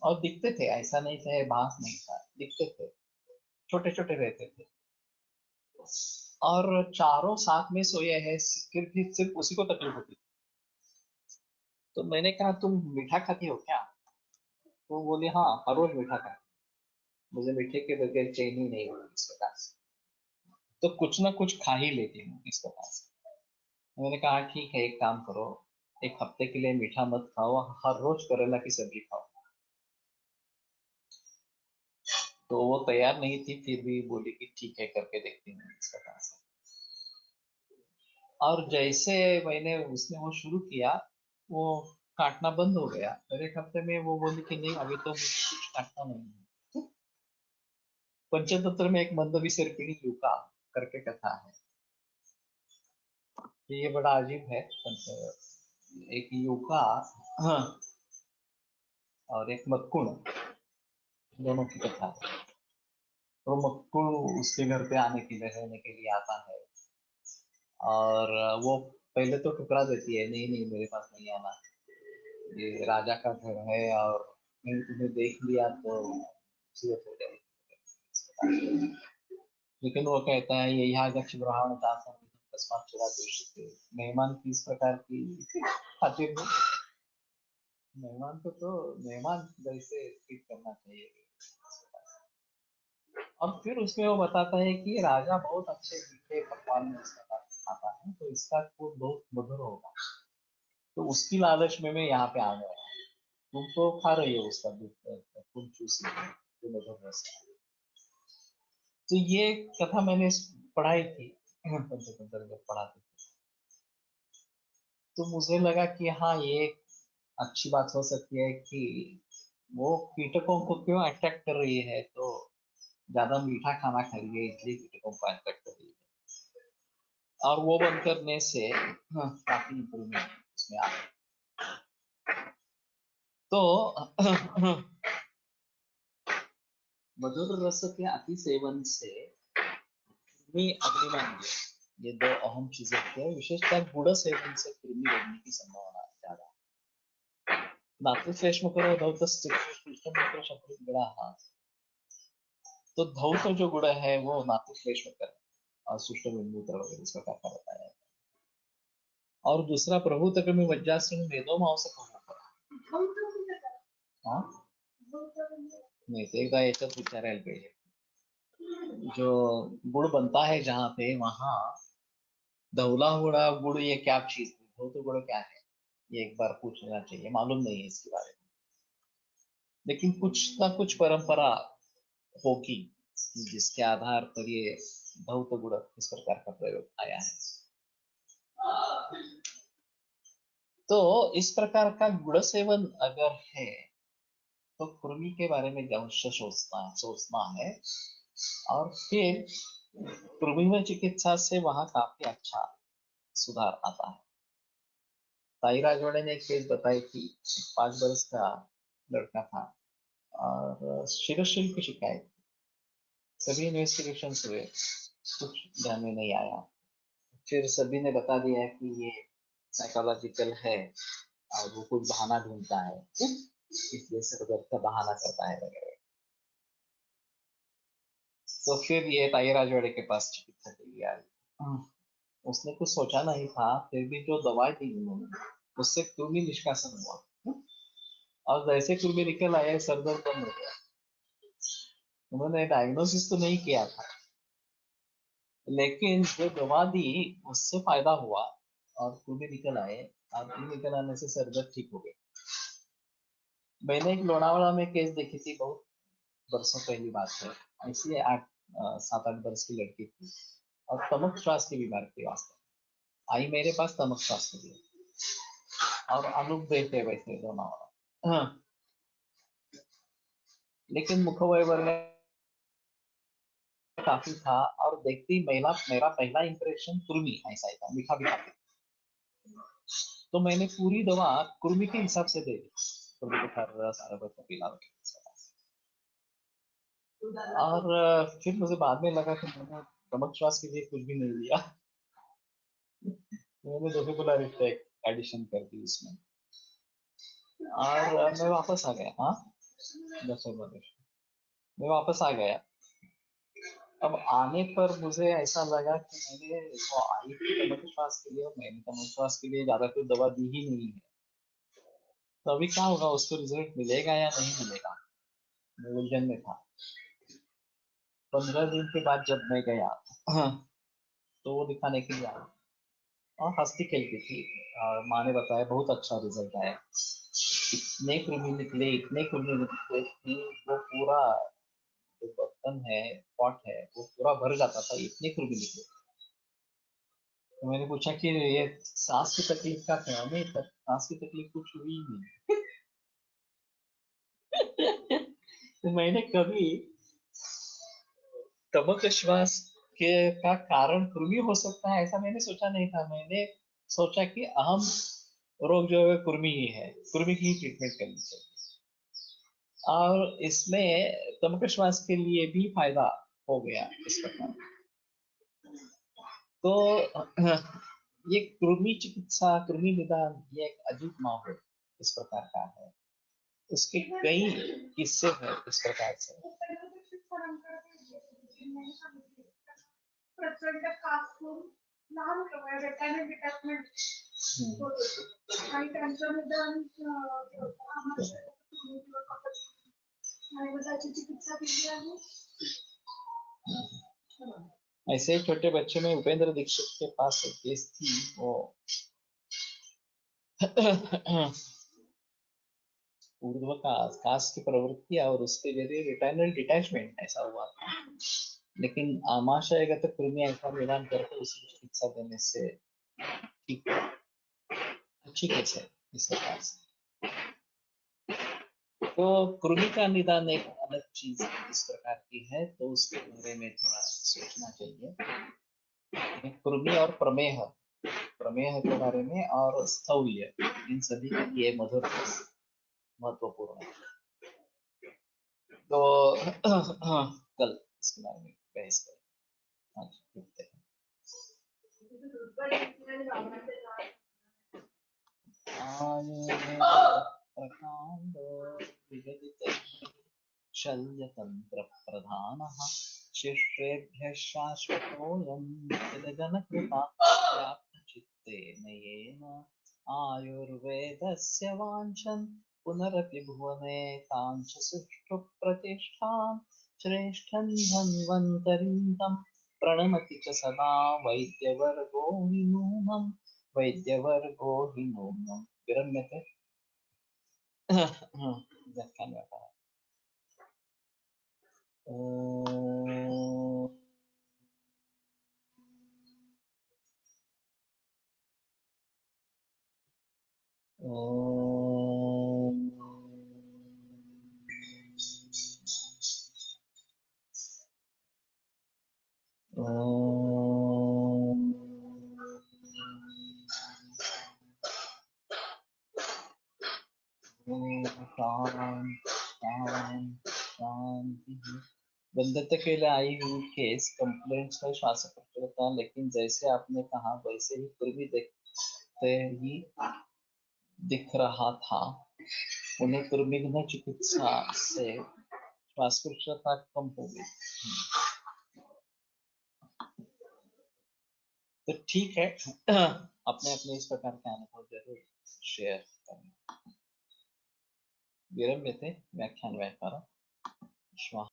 और दिखते थे, ऐसा नहीं था, बांस नहीं था, दिखते थे, छोटे छोटे रहते थे। और चारों साथ में सोए हैं, फिर भी सिर्फ उसी को तकलीफ होती थी। तो मैंने कहा तुम मीठा खाती हो क्या? तो बोले हाँ, हर रोज मीठा खाती, मुझे मीठे के बगैर चैन ही नहीं होती इस प्रकार से, तो कुछ ना कुछ खा ही लेती हूँ इस प्रकार से। मैंने कहा ठीक है, एक काम करो, एक हफ्ते के लिए मीठा मत खाओ, हर रोज करेला की सब्जी खाओ। तो वो तैयार नहीं थी, फिर भी बोली कि ठीक है, करके देखती हूँ इस प्रकार से। और जैसे मैंने उसने वो शुरू किया, वो काटना बंद हो गया। फिर एक हफ्ते में वो बोली कि नहीं, अभी तो मुझे कुछ काटना नहीं है। पंचतंत्र में एक मंदविसर्पिणी युका करके कथा है। ये बड़ा अजीब है। एक युका, हाँ, और एक मक्कुण, दोनों की कथा है। तो मक्कुण उसके घर पे आने के लिए, रहने के लिए आता है, और वो पहले तो ठुकरा देती है, नहीं नहीं मेरे पास नहीं आना, ये राजा का घर है, और मैंने तुम्हें देख लिया तो सूरत हो जाएगी। लेकिन वो कहता है ये यहाँ गच्छ ग्रहण तस्मात् चरा दृश्यते, मेहमान की इस प्रकार की खातिर नहीं, मेहमान को तो मेहमान जैसे ट्रीट करना चाहिए। और फिर उसमें वो बताता है कि राजा बहुत अच्छे मीठे पकवान में इसका खाता है, तो इसका फूड बहुत मधुर होगा, तो उसकी लालच में मैं यहाँ पे आ गया, तुम तो खा रही हो उसका दूध, तुम चूस रही हो, तो मधुर रस है। तो ये कथा मैंने पढ़ाई थी पंचतंत्र जब पढ़ाते थे, तो मुझे लगा कि हाँ, ये अच्छी बात हो सकती है कि वो कीटकों को क्यों अट्रैक्ट कर रही है, तो ज्यादा मीठा खाना खा रही है, इसलिए कीटकों को अट्रैक्ट कर रही है। और वो बंद करने से हाँ, काफी इम्प्रूवमेंट उसमें आ गई। तो मधुर रस के अति सेवन से अग्निमांद्य, ये दो अहम चीजें हैं। विशेषतः गुड़ सेवन से कृमि लगने की संभावना ज्यादा है। नातुश्लेष्म करो धौत शत्रु, तो धौत जो गुड़ है वो नातुश्लेष्म कर और सुष्ट मूत्र वगैरह इस प्रकार का बताया है। और दूसरा प्रभु तक में वज्रासन वेदो मांस हाँ, नाही ते एकदा याच्यात विचारायला पाहिजे। जो गुड़ बनता है जहाँ पे, वहाँ धौला हुआ गुड़ ये क्या चीज थी, धौत गुड़ क्या है, ये एक बार पूछना चाहिए, मालूम नहीं है इसके बारे में। लेकिन कुछ ना कुछ परंपरा होगी जिसके आधार पर ये धौत गुड़ इस प्रकार का प्रयोग आया है। तो इस प्रकार का गुड़ सेवन अगर है, तो कृमि के बारे में अवश्य सोचना है। और फिर कृमि में चिकित्सा से वहां काफी अच्छा सुधार आता है। ताई राजवाड़े ने एक केस बताई थी, 5 बरस का लड़का था और शिरश्रिल की शिकायत, सभी इन्वेस्टिगेशन हुए, कुछ ध्यान में नहीं आया। फिर सभी ने बता दिया कि ये साइकोलॉजिकल है और वो कुछ बहाना ढूंढता है, इसलिए सर दर्द का बहाना करता है वगैरह। तो फिर ये ताई राजवाड़े के पास चिकित्सा के लिए आई। उसने कुछ सोचा नहीं था, फिर भी जो दवा दी उन्होंने उससे कृमि निष्कासन हुआ। और जैसे कृमि निकल आया सर दर्द बंद हो गया। उन्होंने डायग्नोसिस तो नहीं किया था, लेकिन जो दवा दी उससे फायदा हुआ और कृमि निकल आए। और कृमि निकल आने से सर दर्द ठीक हो गया। मैंने एक लोनावाला में केस देखी थी, बहुत बरसों पहली बात है। ऐसी 7-8 वर्ष की लड़की थी और तमक श्वास की बीमारी थी। वास्तव में आई मेरे पास तमक श्वास के लिए, और अनूप देते वैसे लोनावाला। हाँ, लेकिन मुखवैवर्ण्य काफी था और देखती मेरा पहला इंप्रेशन कुर्मी ऐसा ही था, मीठा मीठा। तो मैंने पूरी दवा कुर्मी के हिसाब से दे दी, कुर्मी को सारा बच्चा पिला रहा। और फिर मुझे बाद में लगा कि मैंने नमक श्वास के लिए कुछ भी नहीं दिया। मैंने डोफिबुलारिस्ट एडिशन कर दी उसमें, और मैं वापस आ गया। हाँ, मैं वापस आ गया। अब आने पर मुझे ऐसा लगा कि मैंने वो आई थी तमक श्वास के लिए, और मैंने तमक श्वास के लिए ज्यादा कोई दवा दी ही नहीं है। तो अभी क्या होगा, उसको रिजल्ट मिलेगा या नहीं मिलेगा, मैं उलझन में था। 15 दिन के बाद जब मैं गया तो वो दिखाने के लिए आया और हंसती खेलती थी। और माँ ने बताया बहुत अच्छा रिजल्ट आया। इतने कृमि निकले, इतने कृमि निकले कि वो पूरा जो बर्तन है, पॉट है, वो पूरा भर जाता था, इतने कृमि निकले। तो मैंने पूछा कि ये सांस की तकलीफ का क्या? नहीं, सांस की तकलीफ कुछ हुई ही नहीं। तो मैंने कभी तमक श्वास के का कारण कृमि हो सकता है ऐसा मैंने सोचा नहीं था। मैंने सोचा कि अहम रोग जो है कृमि ही है, कृमि की ही ट्रीटमेंट करनी चाहिए। और इसमें तमक श्वास के लिए भी फायदा हो गया इस प्रकार। तो ये कृमि चिकित्सा, कृमि निदान, ये एक अजीब माहौल इस प्रकार का है। उसके कई किस्से हैं इस प्रकार से। प्रचंड कापून लहान गटाने डिटॅचमेंट होत होती आणि त्यांचं निदान आणि त्याची चिकित्सा केली आहे। ऐसे ही छोटे बच्चे में उपेंद्र दीक्षित के पास एक केस थी, वो कास की प्रवृत्ति और उसके जरिए रिटाइनल डिटैचमेंट ऐसा हुआ था। लेकिन आमाशयगत कृमि ऐसा निदान करके उसकी चिकित्सा देने से ठीक, अच्छी केस है इस प्रकार से। तो कृमि का निदान एक अलग चीज इस प्रकार की है, तो उसके बारे में थोड़ा सोचना चाहिए। कृमि और प्रमेह, प्रमेह के बारे में और स्थौल्य, इन सभी के लिए मधुर महत्वपूर्ण है। तो कल इसके बारे में बहस करें। आज देखते हैं। शल्यतंत्र प्रधानः शिष्येभ्यः शाश्वतोऽयं चित्तेन येन आयुर्वेदस्य वाञ्छन् पुनरपि भुवने काञ्च सुष्ठु प्रतिष्ठां श्रेष्ठं धन्वन्तरिं तं प्रणमति च सदा वैद्यवर्गो हि नूनं, वैद्यवर्गो हि नूनं विरम्यते। व्याख्यान व्यापार। बंधत्व के लिए आई हुई केस कंप्लेंट्स में श्वासकोश होता है, लेकिन जैसे आपने कहा वैसे ही पूर्वी देखते ही दिख रहा था। उन्हें दुर्विघ्न चिकित्सा से श्वासकोश कम हो गई। तो ठीक है, अपने अपने इस प्रकार के अनुभव जरूर शेयर करें। विरम्यते व्याख्यान व्यापार